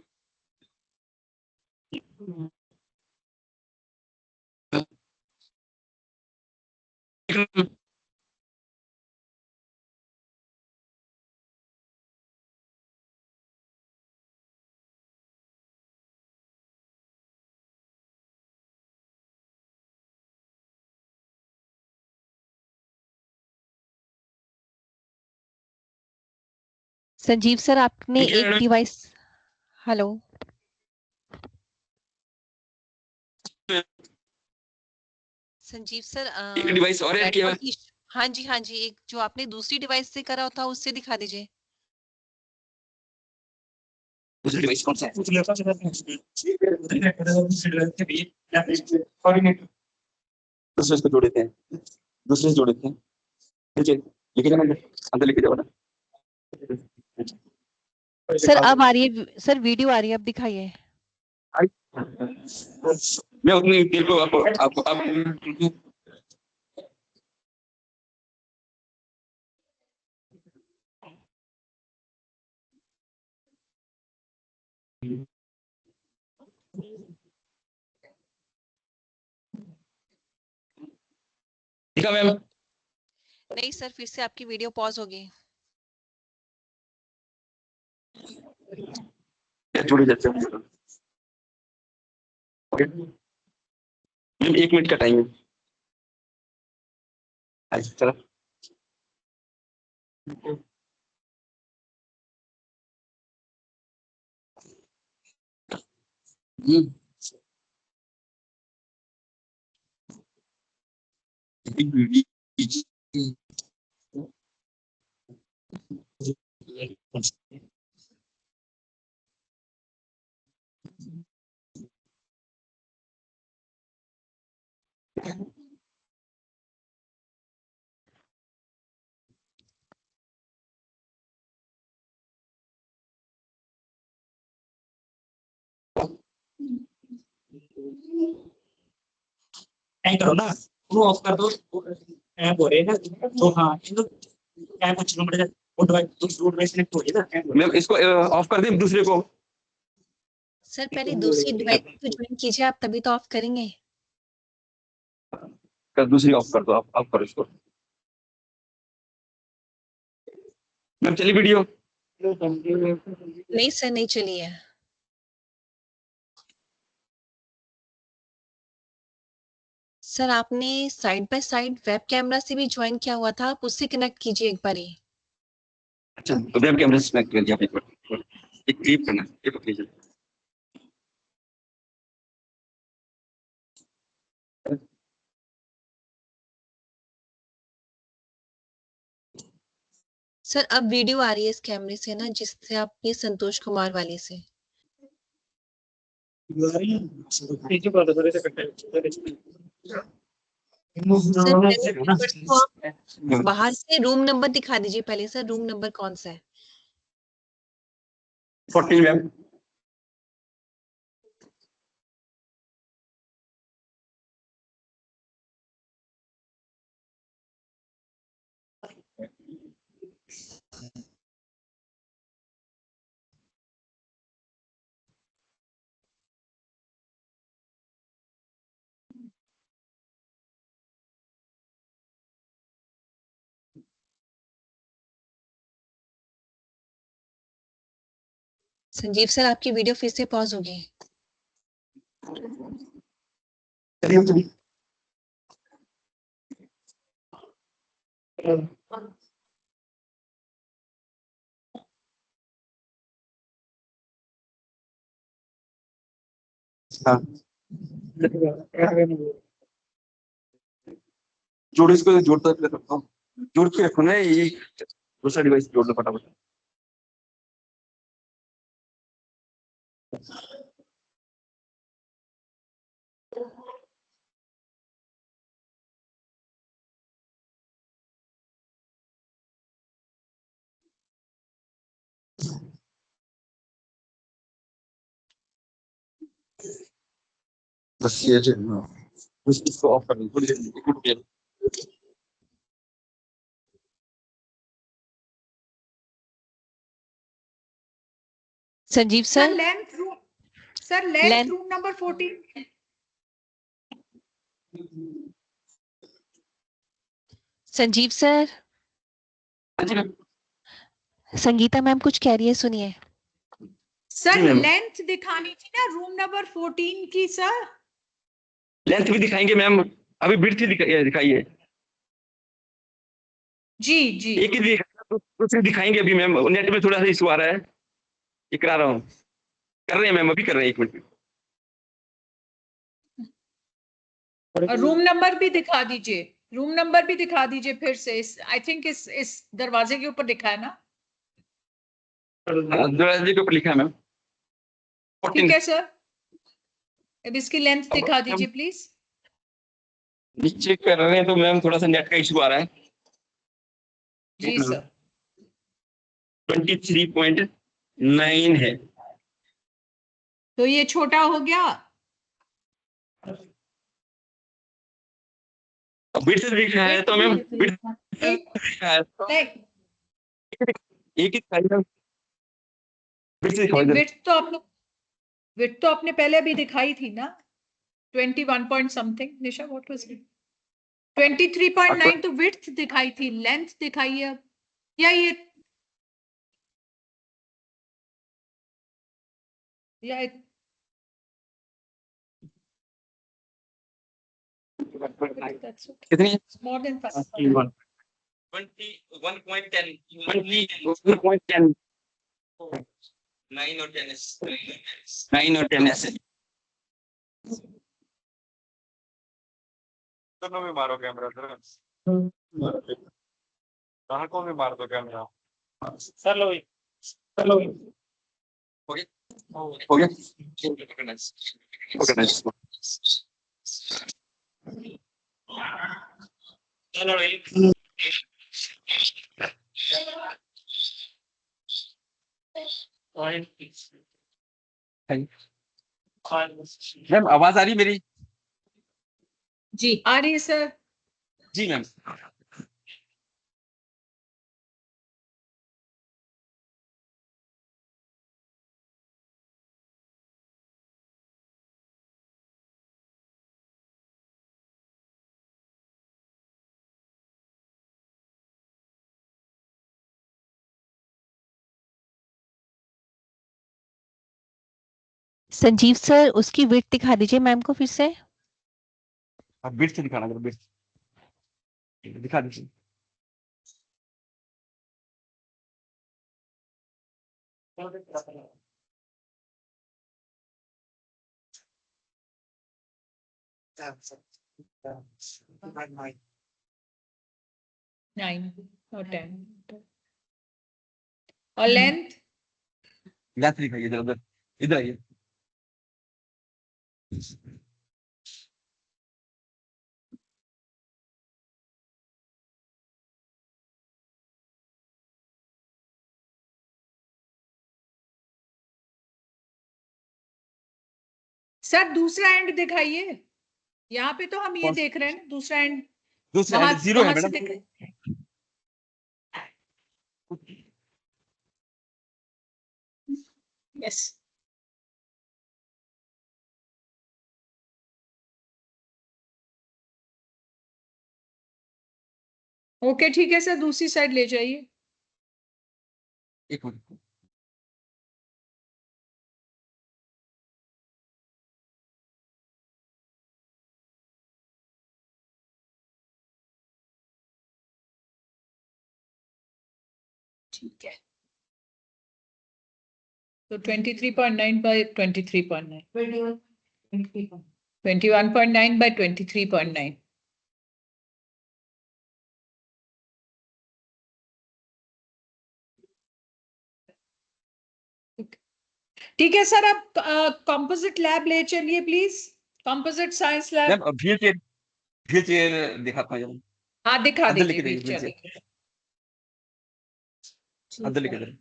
संजीव सर आपने ठीक है, एक madam. Device, hello Sanjeev sir, एक डिवाइस और ऐड किया हुआ है। Network issue. हाँ जी हाँ जी, एक जो आपने दूसरी डिवाइस से करा था उससे दिखा दीजिए। दूसरा डिवाइस कौन सा है? दूसरे से जोड़ देते हैं, दूसरे से जोड़ देते हैं। नीचे लेके जाना, अंदर लेके जाओ ना। सर अब आ रही है सर, वीडियो आ रही है, अब दिखाइए। मैं उतनी देर को आपको ठीक है मैम। नहीं सर, फिर से आपकी वीडियो पॉज होगी। थोड़ी देर से मैम 1 मिनट का टाइम है। अच्छा चलो। ऐ करो ना, वो ऑफ कर दो, ऐप हो रहे हैं ना, तो हाँ इनको ऐप कुछ नंबर है, वो डिवाइस सिलेक्ट हो गया ना। मैम इसको ऑफ कर दें दूसरे को। सर पहले दूसरी डिवाइस को ज्वाइन कीजिए आप, तभी तो ऑफ करेंगे। दूसरी ऑफ कर दो, आप ऑफ करो इसको। मैम चली वीडियो। नहीं सर, नहीं चली है। सर आपने side by side web camera से भी ज्वाइन किया हुआ था, आप उससे कनेक्ट कीजिए एक बारी। अच्छा तो वेब कैमरा से कनेक्ट कर दिया आपने। एक क्लिप करना, ये पकड़िए। सर अब वीडियो आ रही है इस कैमरे से ना, जिससे आप ये संतोष कुमार वाले से। सर पहले बाहर से रूम नंबर दिखा दीजिए पहले। सर रूम नंबर कौन सा है? 14 मैम। संजीव सर आपकी वीडियो फिर से पॉज होगी। हाँ जोड़, इसको जोड़ता रखता हूँ, जोड़ के रखो ना, ये दूसरा डिवाइस जोड़ दो फटाफट। बस ये बस इसको ऑफ कर दो थोड़ी देर। Sanjeev sir sir length room, sir length length room number 14। Sanjeev sir, Sangeeta ma'am कुछ कह रही है, सुनिए। सर लेंथ दिखानी थी ना रूम नंबर 14 की सर। लेंथ भी दिखाएंगे मैम, अभी विड्थ दिखाइए। जी जी एक ही दूसरे दिखाएंगे अभी मैम, नेट में थोड़ा सा इशू आ रहा है, ये करा रहा हूँ, कर रहे हैं मैम, अभी कर रहे हैं 1 मिनट। और रूम नंबर भी दिखा दीजिए, रूम नंबर भी दिखा दीजिए फिर से। आई थिंक इस दरवाजे के ऊपर दिखा है ना? दरवाजे के ऊपर लिखा है मैम 14। ठीक है सर, अब इसकी लेंथ दिखा दीजिए प्लीज। नीचे कर रहे हैं तो मैम थोड़ा सा नेट का इशू आ रहा है। जी सर। 23.9 है। तो ये छोटा हो गया। विड्थ लिखा है तो मैम विड्थ लिखा है तो एक ही दिखाइए। विड्थ तो आपने पहले भी दिखाई थी ना, 21 point something. Nisha what was it? 23.9 तो विड्थ दिखाई थी, लेंथ दिखाई है अब, या That's okay. कितनी It's more than 5. 21 21.10 21.10 9 और 10 9 और 10 ऐसे दोनों में मारो कैमरा सर ग्राहकों में मार दो कैमरा सर लो हो गया ओके नाइस मैम आवाज आ रही है मेरी जी आ रही है सर। जी मैम संजीव सर उसकी विड्थ दिखा दीजिए मैम को फिर से। आप बिट से दिखाना जरा बिट दिखा दीजिए नाइन और 10 और लेंथ लेंथ दिखाइए इधर उधर इधर आइए सर दूसरा एंड दिखाइए। यहाँ पे तो हम ये कौन- देख रहे हैं ना, दूसरा एंड दूसरा वहां जीरो है वहां से मैडम दिख यस ओके ठीक है सर, दूसरी साइड ले जाइए। एक मिनट ठीक है तो 23.9 by 23.9 21.9 by 23.9 ठीक है सर। अब कंपोजिट लैब ले चलिए please, composite science lab. Ma'am wheel chair दिखाता हूँ जरा हाँ दिखा अंदर दीजिए लिख दीजिए व्हीलचेयर। व्हील चेयर अंदर लिख दीजिए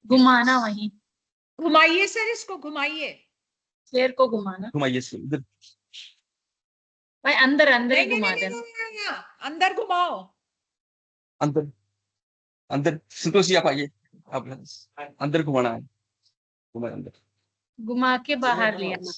घुमाना वहीं, घुमाइए सर, इसको घुमाइए। चेयर को घुमाना घुमाइए इसको इधर भाई, अंदर अंदर ही नहीं नहीं घुमा नहीं देना। नहीं, नहीं, अंदर घुमाओ। अंदर अंदर संतोष जी आप आइए आप अंदर घुमाना है घुमाए अंदर घुमा के बाहर ले आना।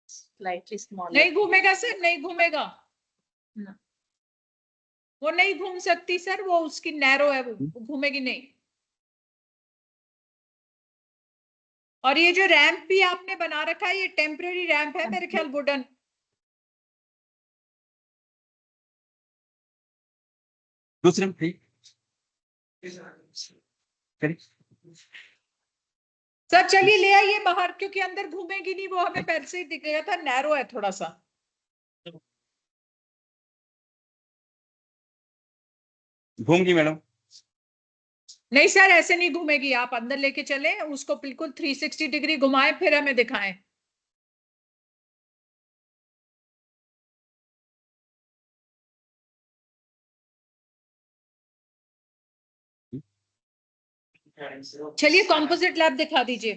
Slightly small. नहीं घूमेगा सर, नहीं घूमेगा। ना। वो नहीं घूम सकती सर, वो उसकी नैरो है, वो घूमेगी नहीं। और ये जो रैंप भी आपने बना रखा है, ये टेम्परेरी रैंप है मेरे ख्याल, वुडन। दूसरे में ठीक करिए सर चलिए ले आइए बाहर, क्योंकि अंदर घूमेगी नहीं, वो हमें पहले से ही दिख गया था, नैरो है थोड़ा सा। घूम गई मैडम नहीं सर ऐसे नहीं घूमेगी, आप अंदर लेके चले उसको, बिल्कुल 360 डिग्री घुमाएं फिर हमें दिखाएं। चलिए कंपोजिट लैब दिखा दीजिए।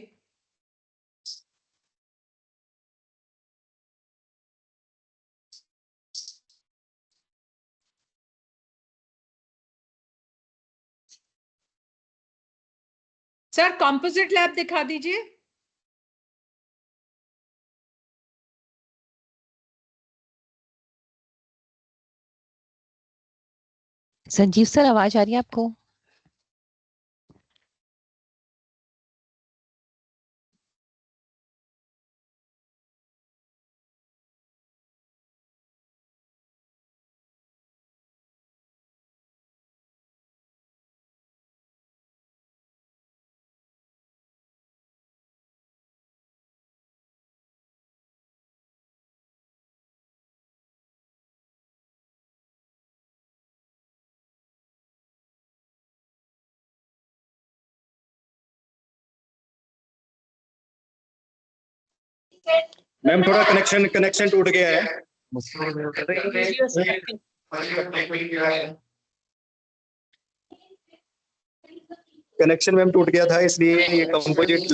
सर कंपोजिट लैब दिखा दीजिए। संजीव सर, आवाज आ रही है आपको? मैम थोड़ा कनेक्शन टूट गया है। वीडियो कनेक्शन मैम टूट गया था, इसलिए ये कंपोजिट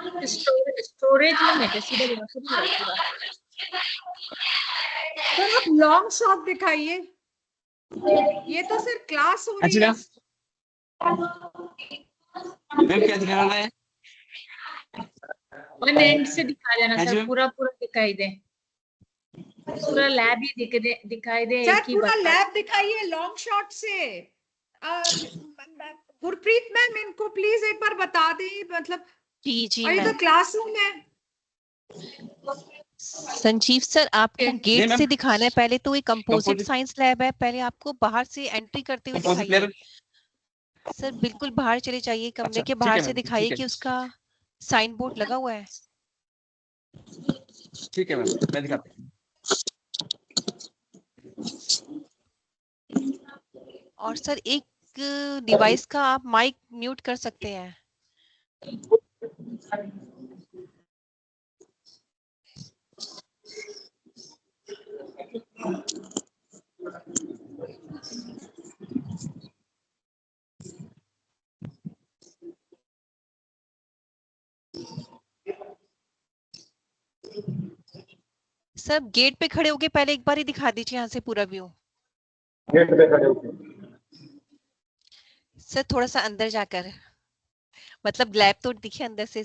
स्टोरेज में है, सीधा यहाँ से नहीं होगा। सर आप लॉन्ग शॉट दिखाइए, ये तो सर क्लास हो रही है। मैम क्या दिखाना है? वन एंड से दिखा देना हाँ जी सर, मैम। पूरा पूरा दिखाई दे, पूरा लैब ही दिखाई दे। सर एक ही पूरा बार लैब दिखाइए लॉन्ग शॉट से। गुरप्रीत मैम इनको प्लीज एक बार बता दें, मतलब जी जी और ये तो मैम। क्लासरूम है। संजीव सर, आपको Okay. Gate ma'am. से दिखाना है पहले, तो ये कंपोजिट Composite- साइंस लैब है, पहले आपको बाहर से एंट्री करते हुए Composite दिखाइए। lab- सर बिल्कुल बाहर चले जाइए, कमरे अच्छा, के ठीक बाहर है से मैम, दिखाइए ठीक है। कि उसका साइन बोर्ड लगा हुआ है। ठीक है मैम, मैं दिखाता हूँ। और सर एक डिवाइस का आप माइक म्यूट कर सकते हैं। सर गेट पे खड़े होके पहले एक बार ही दिखा दीजिए यहाँ से पूरा व्यू। गेट पे खड़े होके। सर थोड़ा सा अंदर जाकर, मतलब लैब तो दिखे अंदर से।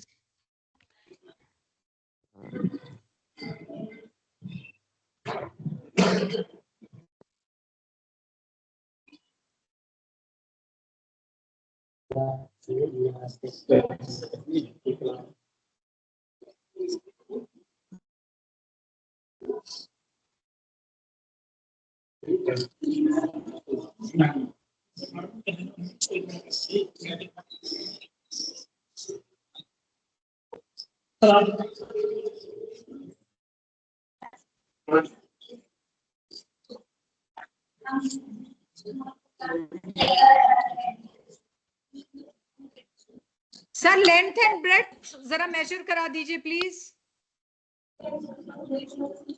सर लेंथ एंड ब्रेड्थ जरा मेजर करा दीजिए प्लीज।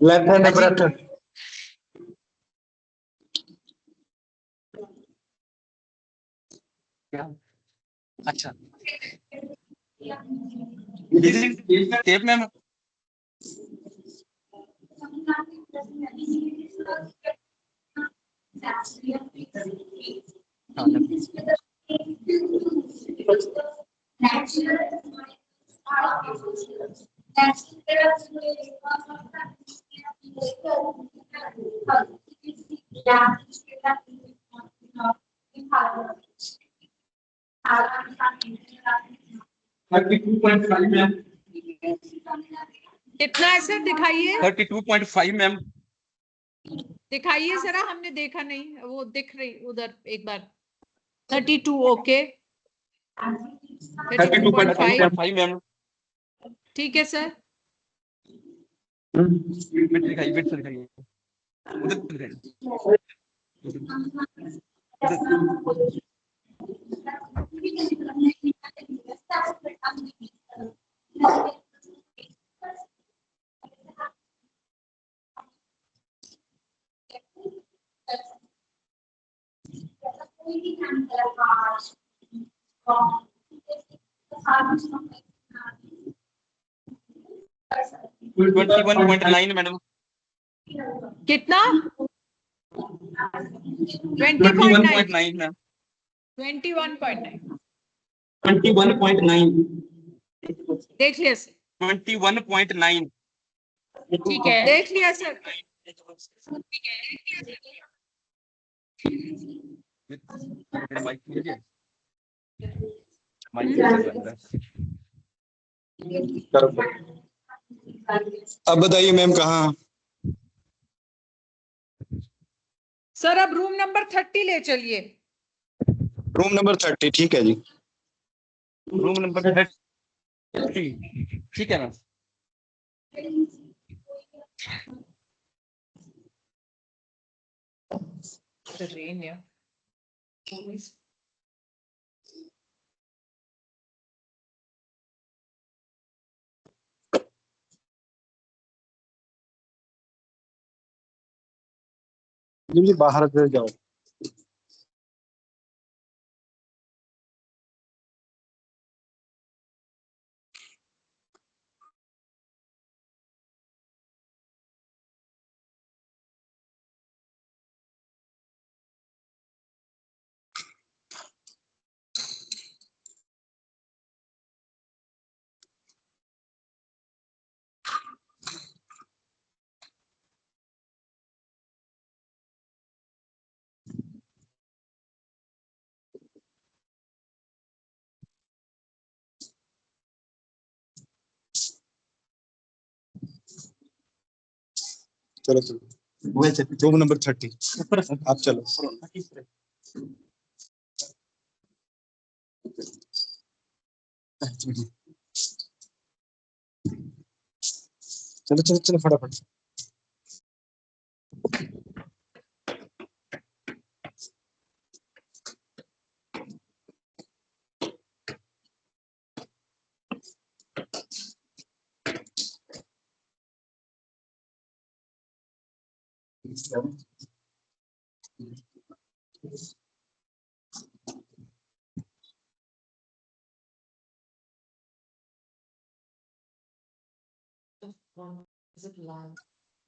Length and breadth. अच्छा, टेप मैम। हाँ, कितना है सर दिखाइए। 32.5 मैम। दिखाइए जरा, हमने देखा नहीं, वो दिख रही उधर एक बार। 32 ओके, 32.5 32.5 मैम। ठीक है सर। बिट दिखाइए, बिट दिखाइए उधर दिखाइए। Twenty 1.9 madam. कितना? 21.9 20.9 मैम। 21.9 21.9 देख लिया सर, 21.9 ठीक है। देख लिया सर। अब बताइए मैम कहाँ? सर अब रूम नंबर 30 ले चलिए। रूम नंबर 30 ठीक है जी। रूम नंबर 30 ठीक है मैम। The rain, yeah. जी बाहर से जाओ। चलो चलो रूम नंबर 30 आप चलो। चलो चलो चलो फटाफट। Is it live?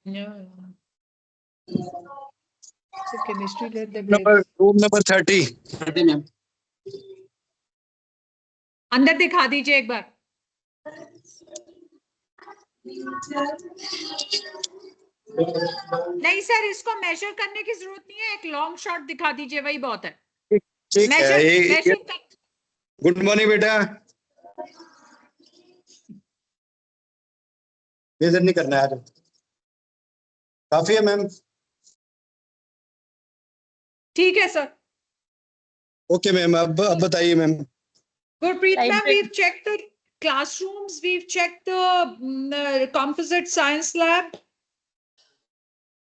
No. So chemistry led the room number 30 ma'am. अंदर दिखा दीजिए एक बार। नहीं सर, इसको मेजर करने की जरूरत नहीं है, एक लॉन्ग शॉट दिखा दीजिए, वही बहुत है। ठीक है। मेजर गुड मॉर्निंग बेटा। मेजर नहीं करना है आज, काफी है मैम। ठीक है सर। ओके मैम, अब बताइए ma'am. Gurpreet ma'am, Library. we've checked the classrooms, we've checked the composite science lab.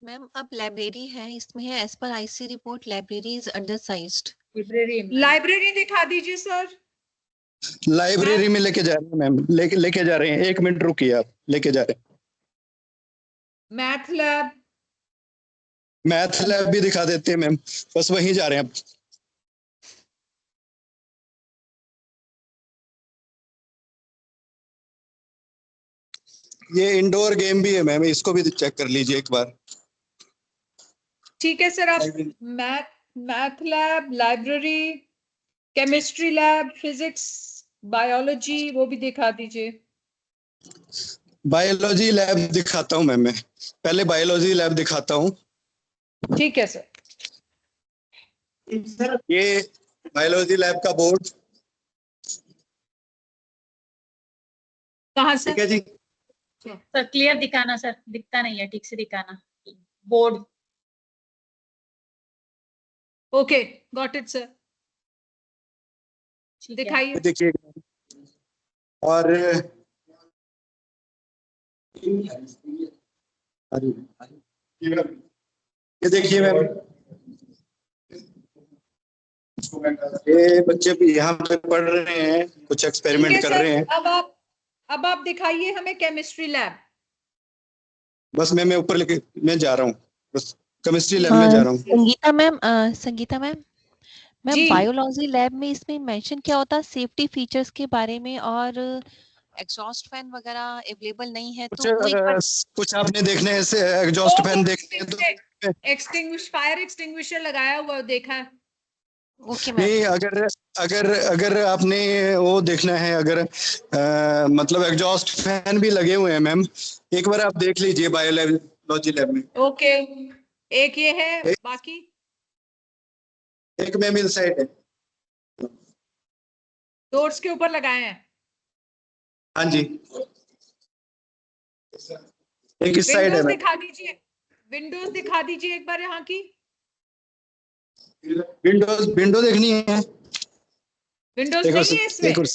Ma'am अब लाइब्रेरी है, इसमें है as per IC report library is undersized. Library दिखा दीजिए सर। लाइब्रेरी में लेके जा रहे हैं मैम, लेके जा रहे हैं, 1 मिनट रुकिए आप, लेके जा रहे हैं। मैथ लैब भी दिखा देते हैं मैम, बस वहीं जा रहे हैं अब। ये इंडोर गेम भी है मैम, इसको भी चेक कर लीजिए एक बार। ठीक है सर, आप math lab, library, chemistry lab, physics, biology वो भी दिखा दीजिए। बायोलॉजी लैब दिखाता हूँ मैम, मैं पहले बायोलॉजी लैब दिखाता हूँ। ठीक है सर। ये बायोलॉजी लैब का बोर्ड, कहाँ से? ठीक है जी। सर क्लियर दिखाना सर, दिखता नहीं है, ठीक से दिखाना board. Okay, got it sir, ठीक है। दिखाइए। देखिए और ये देखिए मैम, ये बच्चे भी यहाँ पे पढ़ रहे हैं, कुछ ठीक एक्सपेरिमेंट है कर सर, रहे हैं। अब आप दिखाइए हमें केमिस्ट्री लैब। बस मैं ऊपर लेके मैं जा रहा हूँ, बस केमिस्ट्री लैब में जा रहा हूँ। संगीता मैम मैम जी। बायोलॉजी लैब में इसमें मेंशन क्या होता है सेफ्टी फीचर्स के बारे में, और एग्जॉस्ट फैन वगैरह अवेलेबल नहीं है कुछ तो वो एक बार कुछ आपने देखने हैं, एग्जॉस्ट फैन देखने हैं तो फायर एक्सटिंग्विशर लगाया हुआ देखा है। Okay ma'am. नहीं, अगर अगर अगर आपने वो देखना है, अगर मतलब एग्जॉस्ट फैन भी लगे हुए हैं मैम, एक बार आप देख लीजिए बायोलॉजी लैब में। ओके, एक ये है, बाकी एक मैम इस साइड है। डोर्स के ऊपर लगाए हैं। हाँ जी, एक इस साइड है विंडोज मैम। दिखा दीजिए, विंडोज दिखा दीजिए एक बार यहाँ की। विंडो देखनी है, विंडोज एक और नहीं है इसमें। एक और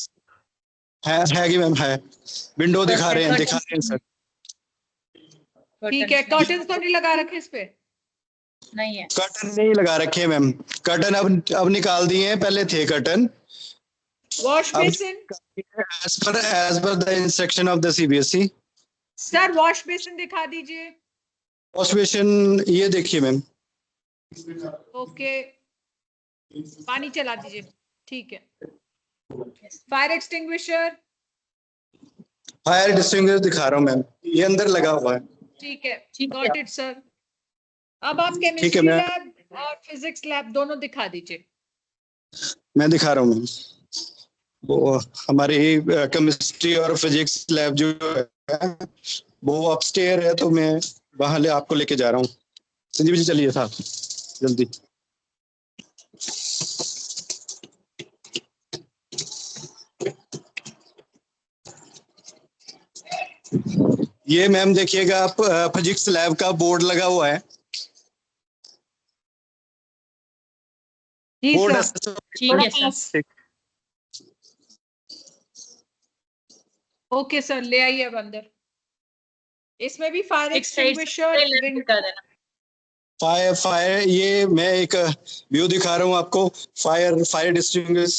है कि मैम है, विंडो दिखा रहे हैं सर। ठीक है, कर्टन्स तो नहीं लगा रखे इस पे। नहीं है। कर्टन नहीं लगा रखे हैं मैम, कर्टन अब निकाल दिए हैं, पहले थे कर्टन। वॉश अब basin as per the instruction of the CBSE। Sir, wash basin दिखा दीजिए। वॉश बेसिन ये देखिए मैम, ओके, पानी चला दीजिए, ठीक है। फायर एक्सटिंग्विशर, फायर डिस्टिंग्विशर दिखा रहा हूँ मैम, ये अंदर लगा हुआ है। ठीक है, गॉट इट सर। अब आप ठीक है केमिस्ट्री मैम, लैब और फिजिक्स लैब दोनों दिखा दीजिए। मैं दिखा रहा हूँ मैम। वो हमारी केमिस्ट्री और फिजिक्स लैब जो है वो अपस्टेयर है, तो मैं वहां आपको लेके जा रहा हूँ। संजीव जी चलिए साहब जल्दी। ये मैम देखिएगा आप, फिजिक्स लैब का बोर्ड लगा हुआ है। जी बोर्ड सर, ठीक है सर। ओके सर, ले आइए अब अंदर। इसमें भी फायर एक साइड से एक्सटिंग्विशर, दिखा देना। फायर फायर ये मैं एक व्यू दिखा रहा हूँ आपको, फायर फायर डिस्टिंग्विश।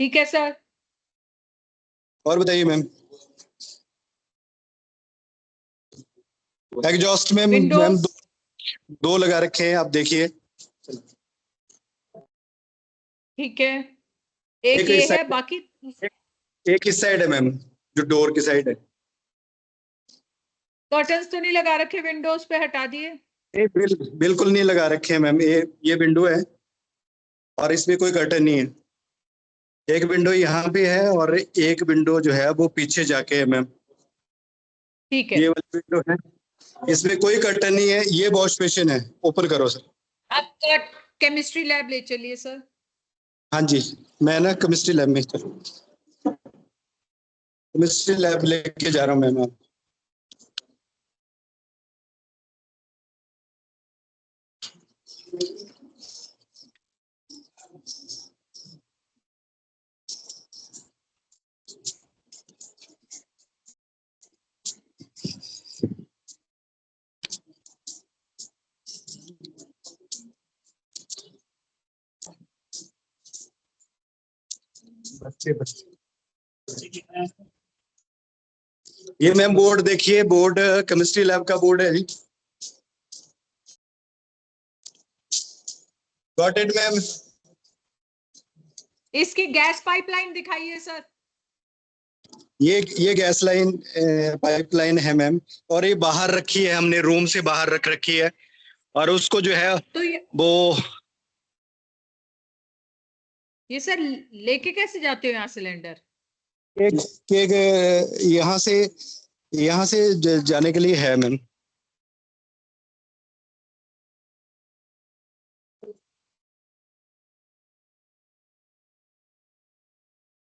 ठीक है सर। और बताइए मैम, एग्जॉस्ट में मैम विंडोज, दो लगा रखे हैं, आप देखिए। ठीक है, एक ये इस है, साइड, बाकी एक इस साइड है मैम, जो डोर की साइड है। कर्टन्स तो नहीं लगा रखे, विंडोज पे हटा दिए। बिल्कुल नहीं लगा रखे हैं मैम, ये विंडो है और इसमें कोई कर्टन नहीं है। एक विंडो यहाँ पे है और एक विंडो जो है वो पीछे जाके है मैम, ठीक है। ये वाली विंडो है, इसमें कोई कर्टन नहीं है। ये वॉश बेसिन है, ओपन करो सर। अब केमिस्ट्री लैब ले चलिए सर। हाँ जी, मैं ना केमिस्ट्री लैब में केमिस्ट्री लैब लेके जा रहा हूँ मैम। बच्चे ये मैम बोर्ड देखिए, बोर्ड केमिस्ट्री लैब का बोर्ड है जी। Got it ma'am. इसकी गैस पाइपलाइन दिखाइए सर। ये गैस लाइन पाइपलाइन है मैम, और ये बाहर रखी है हमने, रूम से बाहर रख रखी है, और उसको जो है तो वो ये सर लेके कैसे जाते हो यहाँ सिलेंडर? एक यहाँ से जाने के लिए है मैम।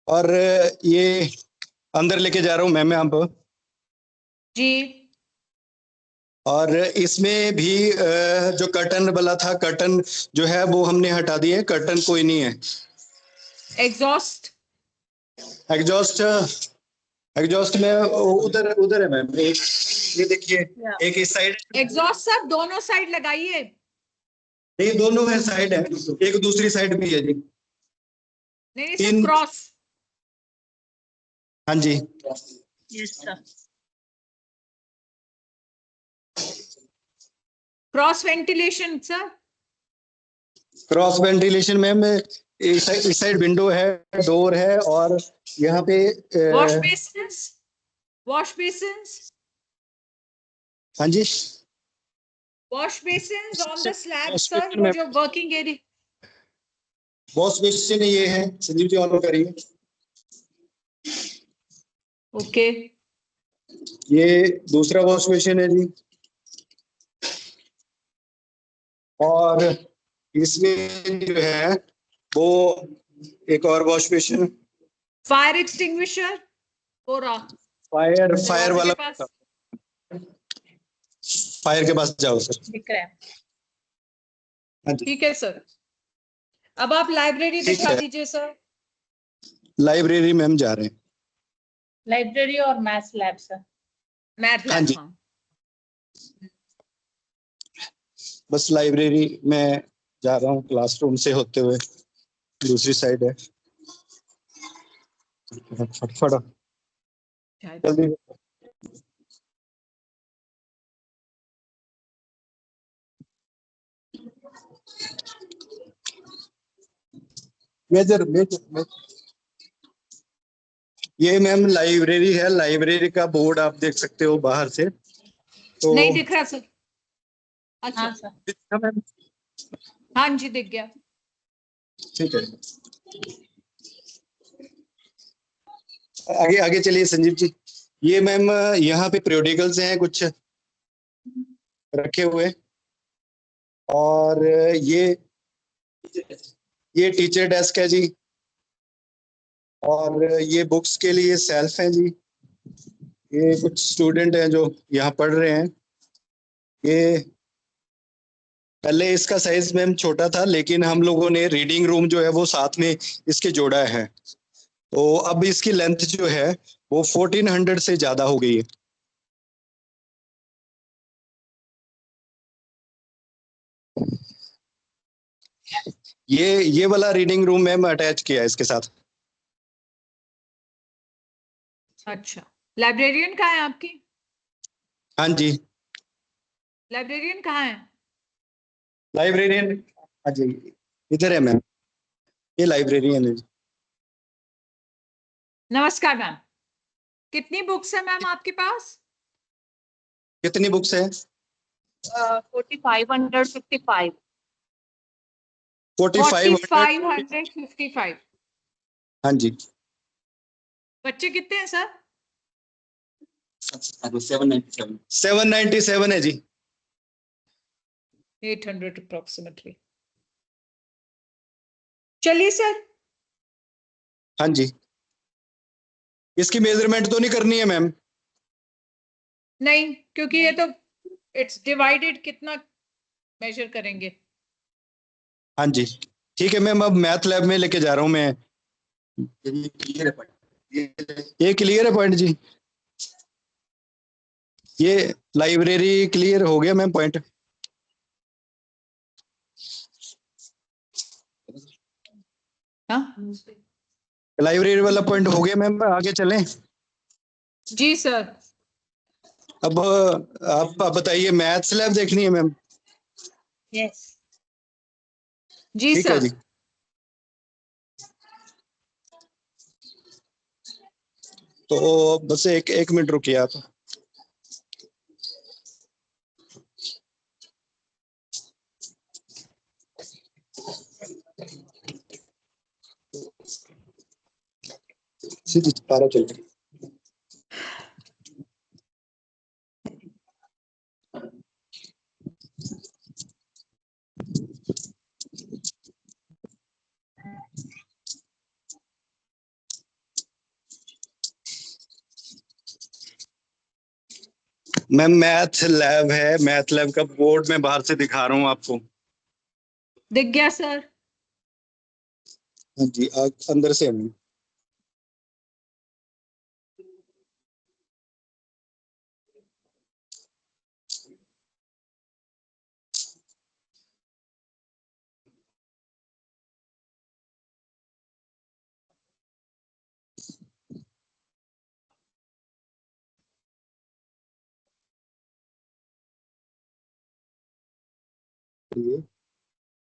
और ये अंदर लेके जा रहा हूँ मैम, मैं आप जी, और इसमें भी जो कर्टन वाला था, कर्टन जो है वो हमने हटा दिए, कर्टन कोई नहीं है। एग्जॉस्ट एग्जॉस्ट एग्जॉस्ट में उधर उधर है मैम, एक ये देखिए, एक इस साइड, एग्जॉस्ट सर दोनों साइड लगाइए। नहीं दोनों है साइड है, एक दूसरी साइड भी है जी। नहीं सर, तीन, क्रॉस। हाँ जी। Yes sir. Cross ventilation sir. Cross ventilation ma'am, इस साइड विंडो है, डोर है, और यहाँ पे वॉश बेसिन्स, वॉश बेसिन्स, हाँ जी, wash basins on the slab Wash sir, basin वो में- जो वर्किंग एरिया। वॉश बेसिन ये है, संजीव जी ऑन करिए। ओके, ये दूसरा वॉश बेसिन है जी, और इसमें जो है वो एक और वॉश बेसिन, फायर एक्सटिंग्विशर पूरा फायर दरवाजे वाला, के पास। फायर के पास जाओ सर। दिख रहा है। हाँ जी, ठीक है सर। अब आप लाइब्रेरी ठीक दिखा है। दीजिए सर। लाइब्रेरी में हम जा रहे हैं। लाइब्रेरी और मैथ्स लैब सर। मैथ हाँ लैब, जी। हाँ। बस लाइब्रेरी में जा रहा हूँ, क्लासरूम से होते हुए दूसरी साइड है। फटाफट जल्दी। मेजर मेजर ये मैम लाइब्रेरी है, लाइब्रेरी का बोर्ड आप देख सकते हो बाहर से, तो नहीं दिख रहा सर। अच्छा, हाँ सर। दिखा मैम? हाँ जी दिख गया। ठीक है, आगे आगे चलिए संजीव जी। ये मैम यहाँ पे periodicals हैं कुछ रखे हुए, और ये टीचर डेस्क है जी, और ये बुक्स के लिए सेल्फ है जी। ये कुछ स्टूडेंट हैं जो यहाँ पढ़ रहे हैं। ये पहले इसका साइज मैम छोटा था, लेकिन हम लोगों ने रीडिंग रूम जो है वो साथ में इसके जोड़ा है, तो अब इसकी लेंथ जो है वो 1400 से ज्यादा हो गई है। ये वाला रीडिंग रूम मैम अटैच किया है इसके साथ। अच्छा, लाइब्रेरियन कहाँ है आपकी? हाँ जी, लाइब्रेरियन कहाँ है? लाइब्रेरियन, हाँ जी इधर है मैम, ये लाइब्रेरियन है। नमस्कार मैम। कितनी बुक्स है मैम आपके पास? कितनी बुक्स है? 4555। 4500। 4555। हाँ जी, बच्चे कितने हैं सर? 797 है जी। 800 अप्रोक्सीमेटली। चलिए सर। हाँ जी, इसकी मेजरमेंट तो नहीं करनी है मैम? नहीं, क्योंकि ये तो इट्स डिवाइडेड, कितना मेजर करेंगे? हाँ जी, ठीक है मैम, अब मैथ लैब में लेके जा रहा हूँ मैं। ये क्लियर है पॉइंट जी? ये लाइब्रेरी क्लियर हो गया मैम पॉइंट? हाँ लाइब्रेरी वाला पॉइंट हो गया मैम, आगे चलें? जी सर। अब आप बताइए, मैथ्स लैब देखनी है मैम? यस। जी ठीक है सर। जी, तो बस एक मिनट रुकिए आप। सीधी तारा चल रही। मैम मैथ लैब है, मैथ लैब का बोर्ड मैं बाहर से दिखा रहा हूँ आपको। दिख गया सर? हाँ जी, अंदर से है मैम।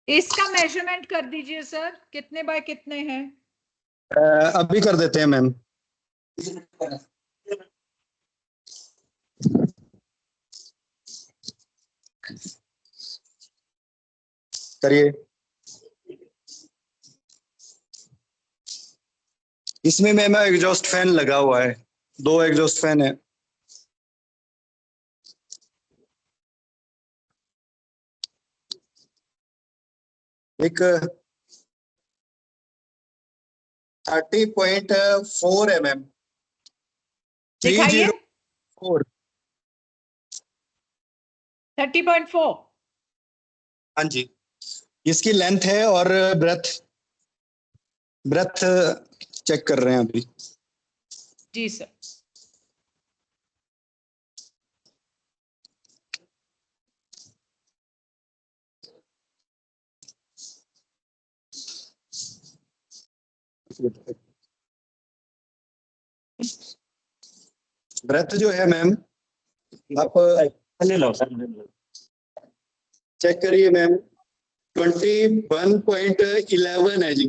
इसका मेजरमेंट कर दीजिए सर, कितने बाय कितने हैं? अभी कर देते हैं मैम। करिए। इसमें मैम एग्जॉस्ट फैन लगा हुआ है, 2 एग्जॉस्ट फैन है। एक 30.4 है मैम। दिखाइए। 304। 30.4। हाँ जी, इसकी लेंथ है और ब्रेथ चेक कर रहे हैं अभी। जी सर। ब्रेथ जो है मैम, आप ले लो सर। चेक करिए मैम, 21.11 है जी।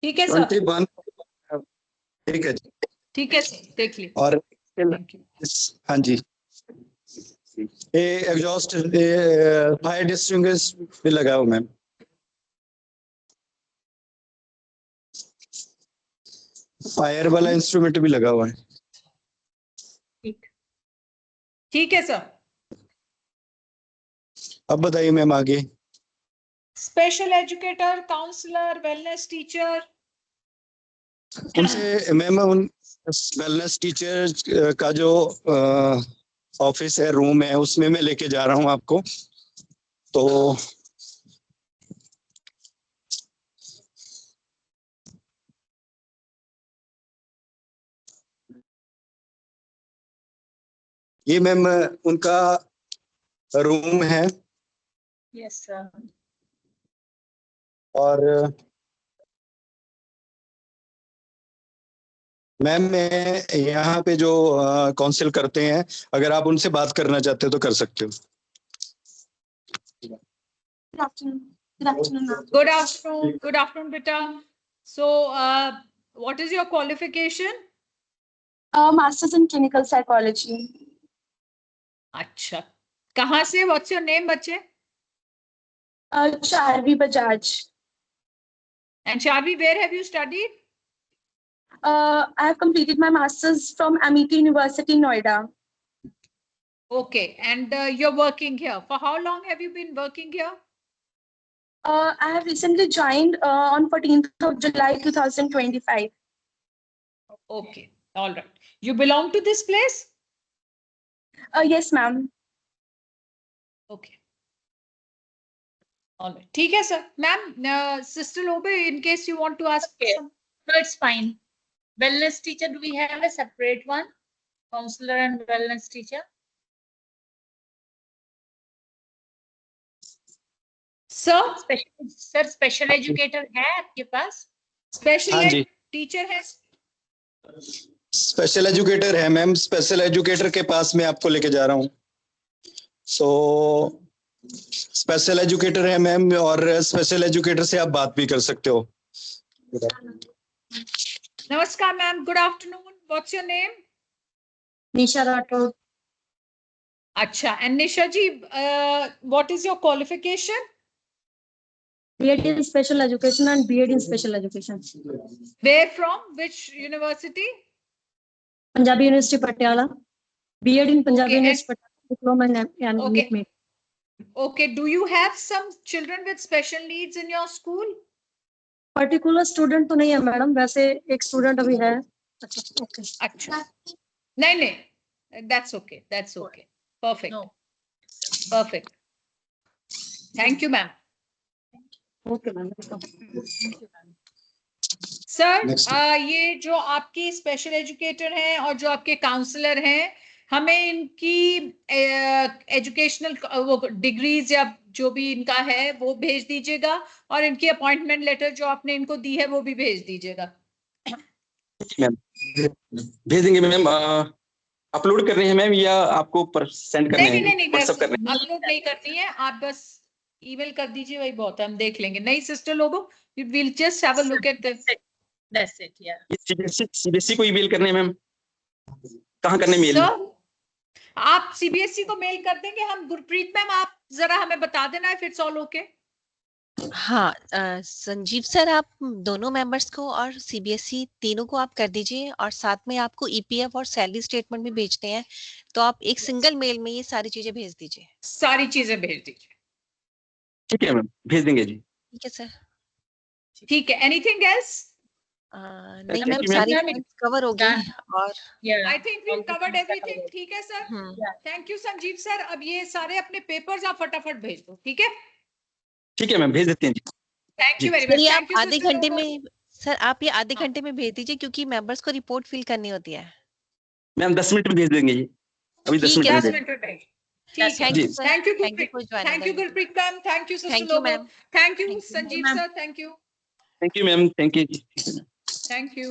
ठीक है सर। 21। ठीक है जी। ठीक है सर, देख ली। और थैंक यू। हाँ जी, ये एग्जॉस्ट फायर डिस्टिंग्विश भी लगा हुआ मैम। फायर वाला इंस्ट्रूमेंट भी लगा हुआ है। ठीक है सर। अब बताइए मैम आगे। Special educator, counsellor, wellness teacher. उनसे मैम उन वेलनेस टीचर का जो ऑफिस है, रूम है, उसमें मैं लेके जा रहा हूँ आपको। तो ये मैम उनका रूम है। Yes sir. और मैम मैं यहाँ पे जो काउंसिल करते हैं, अगर आप उनसे बात करना चाहते हो तो कर सकते हो। Good afternoon. Good afternoon, ma'am. Good afternoon. Good afternoon, beta. So, what is your qualification? Masters in clinical psychology. अच्छा, कहाँ से? What's your name, बच्चे? Charvi Bajaj. And Charvi, where have you studied? I have completed my masters from Amity University, Noida. Okay, and you're working here. For how long have you been working here? I have recently joined on 14th of July 2025. Okay, all right. You belong to this place? Yes, ma'am. Okay. All right. ठीक है sir. Ma'am, Sister Lobe, in case you want to ask Okay. some. No, it's fine. Wellness teacher, do we have a separate one? Counselor and wellness teacher? Sir, sir special educator है आपके पास? special हाँ जी, teacher है? Special educator है ma'am. Special educator के पास मैं आपको लेके जा रहा हूँ। स्पेशल एजुकेटर है मैम, और स्पेशल एजुकेटर से आप बात भी कर सकते हो। Namaskar, ma'am. Good afternoon. What's your name? Nisha Rathod. Acha. And Nisha ji, what is your qualification? B.Ed in special education and B.Ed in special education. Where from? Which university? Punjabi University Patiala. B.Ed in Punjabi Okay, University Patiala. Diploma and Okay. NEET. Okay. Do you have some children with special needs in your school? Particular student तो नहीं है madam, वैसे एक student अभी है। अच्छा okay. अच्छा, नहीं नहीं, that's okay, that's okay, perfect No. Perfect, thank you ma'am. Okay ma'am. Sir ये जो आपकी स्पेशल एजुकेटर हैं और जो आपके काउंसलर हैं, हमें इनकी एजुकेशनल वो डिग्रीज या जो भी इनका है वो भेज दीजिएगा, और इनकी अपॉइंटमेंट लेटर जो आपने इनको दी है वो भी भेज दीजिएगा। मैम भेज देंगे मैम। अपलोड कर रहे हैं मैम या आपको सेंड करने नहीं हैं? नहीं नहीं, व्हाट्सएप करने हैं? अपलोड नहीं करनी है, आप बस ईमेल कर दीजिए, वही बहुत है, हम देख लेंगे। नहीं सिस्टर लोगों, will just have a look at this. That's it, yeah. CBSE को ईमेल करने हैं मैम? कहाँ करने मेल? सर आप सीबीएसई को मेल कर देंगे हम। गुरप्रीत मैम आप जरा हमें बता देना इफ इट्स ऑल ओके। हाँ संजीव सर, आप दोनों मेंबर्स को और सीबीएसई तीनों को आप कर दीजिए, और साथ में आपको ईपीएफ और सैलरी स्टेटमेंट भी भेजते हैं, तो आप एक सिंगल मेल में ये सारी चीजें भेज दीजिए। सारी चीजें भेज दीजिए। ठीक है मैम, भेज देंगे जी। ठीक है सर। ठीक है, एनीथिंग एल्स? नहीं Thank मैम, you, ma'am. सारी पॉइंट्स कवर हो गए और Yeah. I think we covered everything. ठीक है sir, hmm, thank you Sanjeev sir. अब ये सारे अपने पेपर्स आप फटाफट भेज दो, ठीक है? ठीक है मैम, भेज देते हैं जी। थैंक जी। You very sir much. ये आप थैंक यू आधे सिस्टर घंटे लोगों। में, सर आप ये आधे घंटे में भेज दीजिए, क्योंकि मेंबर्स को रिपोर्ट फिल करनी होती है। मैम 10 मिनट में भेज देंगे जी, अभी 10 ठीक मिनट है, में 10 भेज मिनट में। ठीक है, थैंक जी। You sir, thank you thank you for Gurpreet, joining thank you the Gurpreet ma'am, thank you sister thank you लोगों, ma'am, thank you thank you Sanjeev ma'am. Sir, thank you, thank you ma'am, thank you. Thank you.